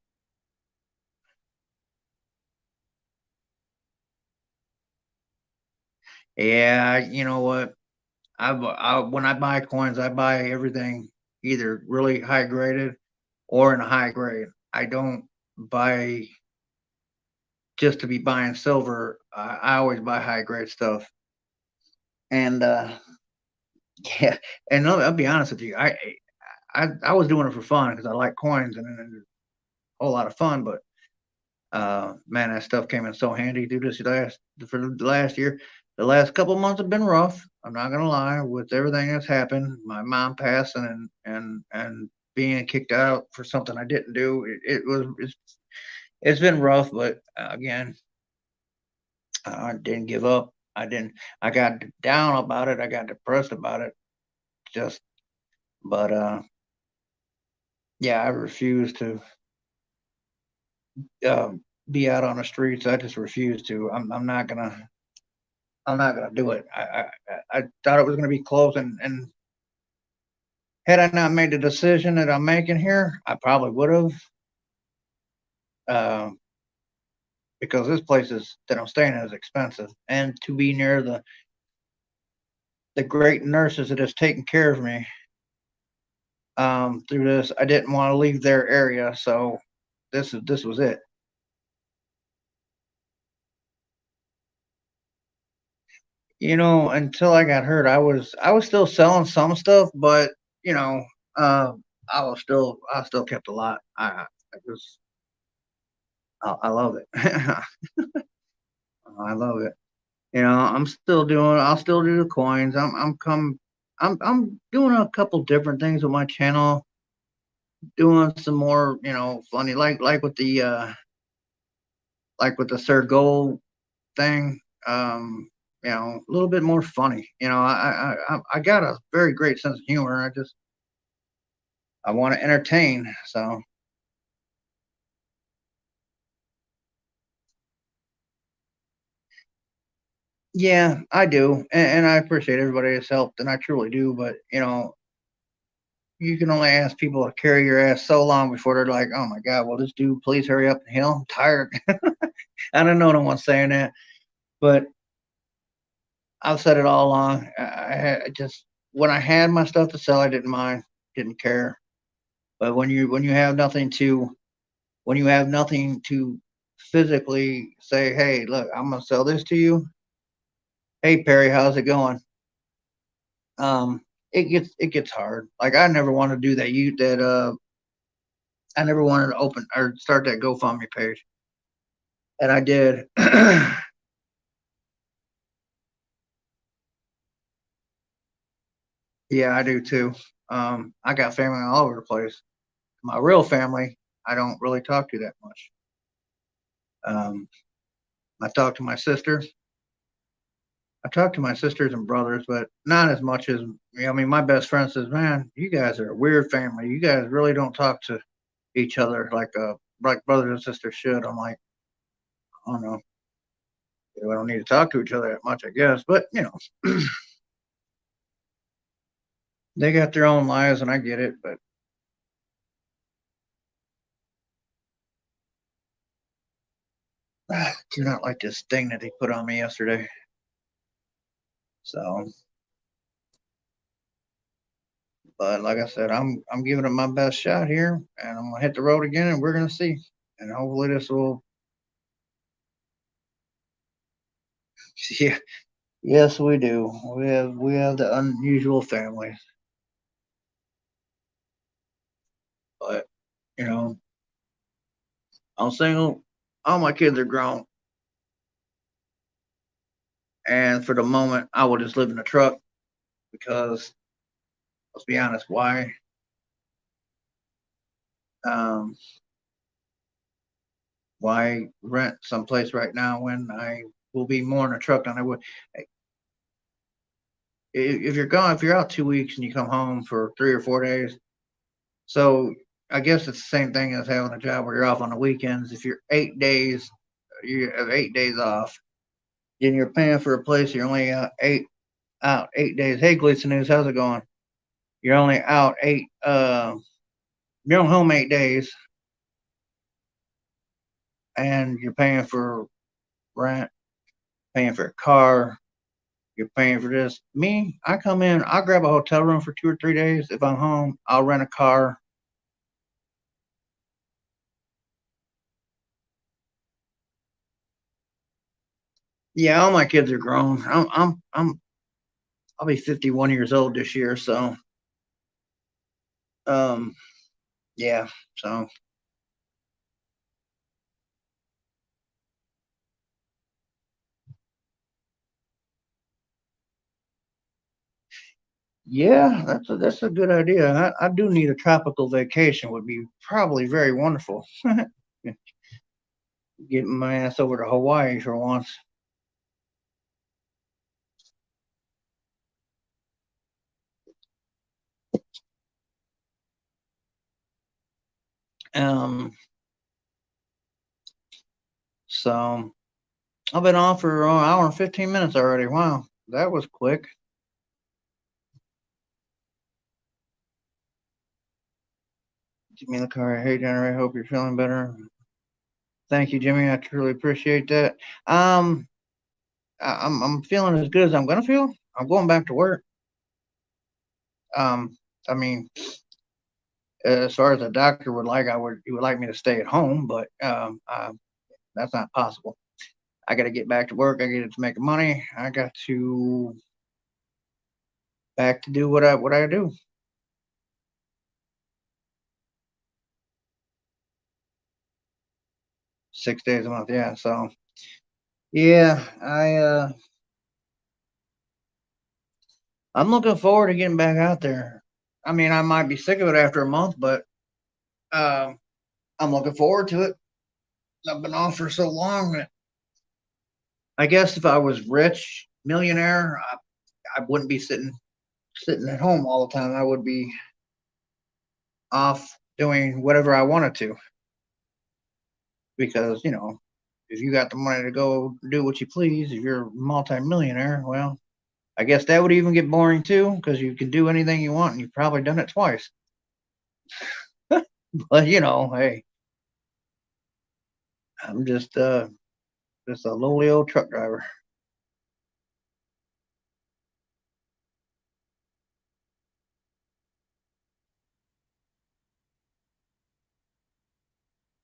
yeah, you know what? When I buy coins, I buy everything either really high graded or in a high grade. I don't buy just to be buying silver. I always buy high grade stuff. And yeah, and I'll be honest with you, I was doing it for fun because I like coins and a whole lot of fun. But man, that stuff came in so handy through this last year. The last couple of months have been rough. I'm not gonna lie. With everything that's happened, my mom passing and being kicked out for something I didn't do, it's been rough. But again, I didn't give up. I didn't. I got down about it. I got depressed about it. Just, but yeah, I refuse to be out on the streets. I just refuse to. I'm not gonna. I'm not gonna do it. I thought it was gonna be close, and had I not made the decision that I'm making here, I probably would have. Uh, because this place is that I'm staying in is expensive, and to be near the great nurses that has taken care of me through this, I didn't want to leave their area, so this was it. Until I got hurt, I was still selling some stuff, but you know, uh, I still kept a lot. I just I love it. I love it. I'll still do the coins. I'm doing a couple different things with my channel, doing some more, funny, like with the Sir Gold thing. A little bit more funny. I got a very great sense of humor. I want to entertain. So yeah, I do, and I appreciate everybody that's helped, and I truly do. But you can only ask people to carry your ass so long before they're like, "Oh my God, well, this dude, please hurry up the hill. I'm tired." I don't know no one's saying that, but I've said it all along. I just when I had my stuff to sell, I didn't mind, didn't care. But when you have nothing to physically say, "Hey, look, I'm gonna sell this to you." Hey Perry, how's it going? it gets hard. Like I never want to do that. I never wanted to open or start that GoFundMe page, and I did. Yeah, I do too. I got family all over the place. My real family, I don't really talk to that much. Um, I talk to my sister. I talk to my sisters and brothers, but not as much as I mean. My best friend says, "Man, you guys are a weird family. You guys really don't talk to each other like brothers and sisters should." I'm like, I don't know. We don't need to talk to each other that much, I guess. But they got their own lives, and I get it. But I do not like this thing that they put on me yesterday. So, but like I said, I'm giving it my best shot here, and I'm gonna hit the road again, and we're gonna see. And hopefully this will. Yeah, yes, we do. We have the unusual family, but you know, I'm single. All my kids are grown, and for the moment, I will just live in a truck because let's be honest, um, why rent someplace right now when I will be more in a truck than I would if you're gone. If you're out 2 weeks and you come home for 3 or 4 days, so I guess it's the same thing as having a job where you're off on the weekends. If you're 8 days, you have 8 days off. Then you're paying for a place. You're only out 8 days. Hey, Gleason News, how's it going? You're only out eight. You're home 8 days, and you're paying for rent, paying for a car. You're paying for this. Me, I come in. I'll grab a hotel room for 2 or 3 days. If I'm home, I'll rent a car. Yeah, all my kids are grown. I'll be 51 years old this year. So, um, yeah. So, yeah, that's a good idea. I do need a tropical vacation. Would be probably very wonderful. Getting my ass over to Hawaii for once. Um, so I've been on for an hour and 15 minutes already. Wow, that was quick. Jimmy the car. Hey, Jenner. I hope you're feeling better. Thank you, Jimmy. I truly appreciate that. Um, I'm feeling as good as I'm gonna feel. I'm going back to work. Um, I mean, as far as the doctor would like, he would like me to stay at home, but that's not possible. I got to get back to work. I get to make money. I got to back to do what I do. 6 days a month. Yeah. So yeah, I'm looking forward to getting back out there. I mean, I might be sick of it after a month, but um, I'm looking forward to it. I've been off for so long that I guess if I was rich, millionaire, I wouldn't be sitting at home all the time. I would be off doing whatever I wanted to because if you got the money to go do what you please, if you're a multimillionaire, well, I guess that would even get boring too because you can do anything you want and you've probably done it twice. But hey, I'm just a lowly old truck driver.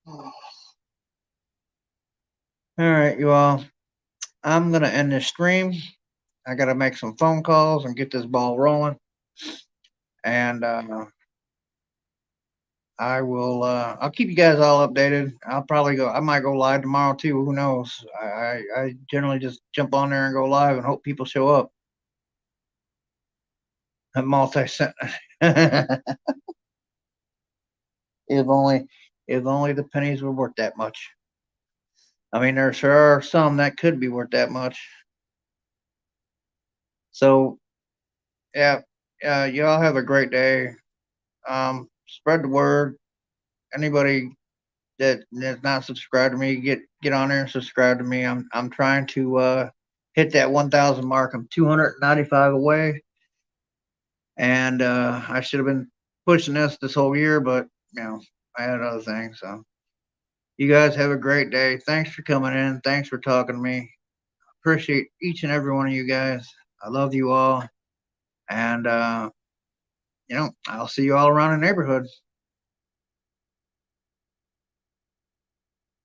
All right, you all. I'm gonna end this stream. I got to make some phone calls and get this ball rolling. And I will. I'll keep you guys all updated. I'll probably go. I might go live tomorrow too. Who knows? I generally just jump on there and go live and hope people show up. A multi-cent. if only, if only the pennies were worth that much. I mean, there sure are some that could be worth that much. So, yeah, y'all have a great day. Spread the word. Anybody that's not subscribed to me, get on there and subscribe to me. I'm trying to hit that 1,000 mark. I'm 295 away, and I should have been pushing this whole year, but I had other things. So you guys have a great day. Thanks for coming in. Thanks for talking to me. Appreciate each and every one of you guys. I love you all, and I'll see you all around the neighborhood.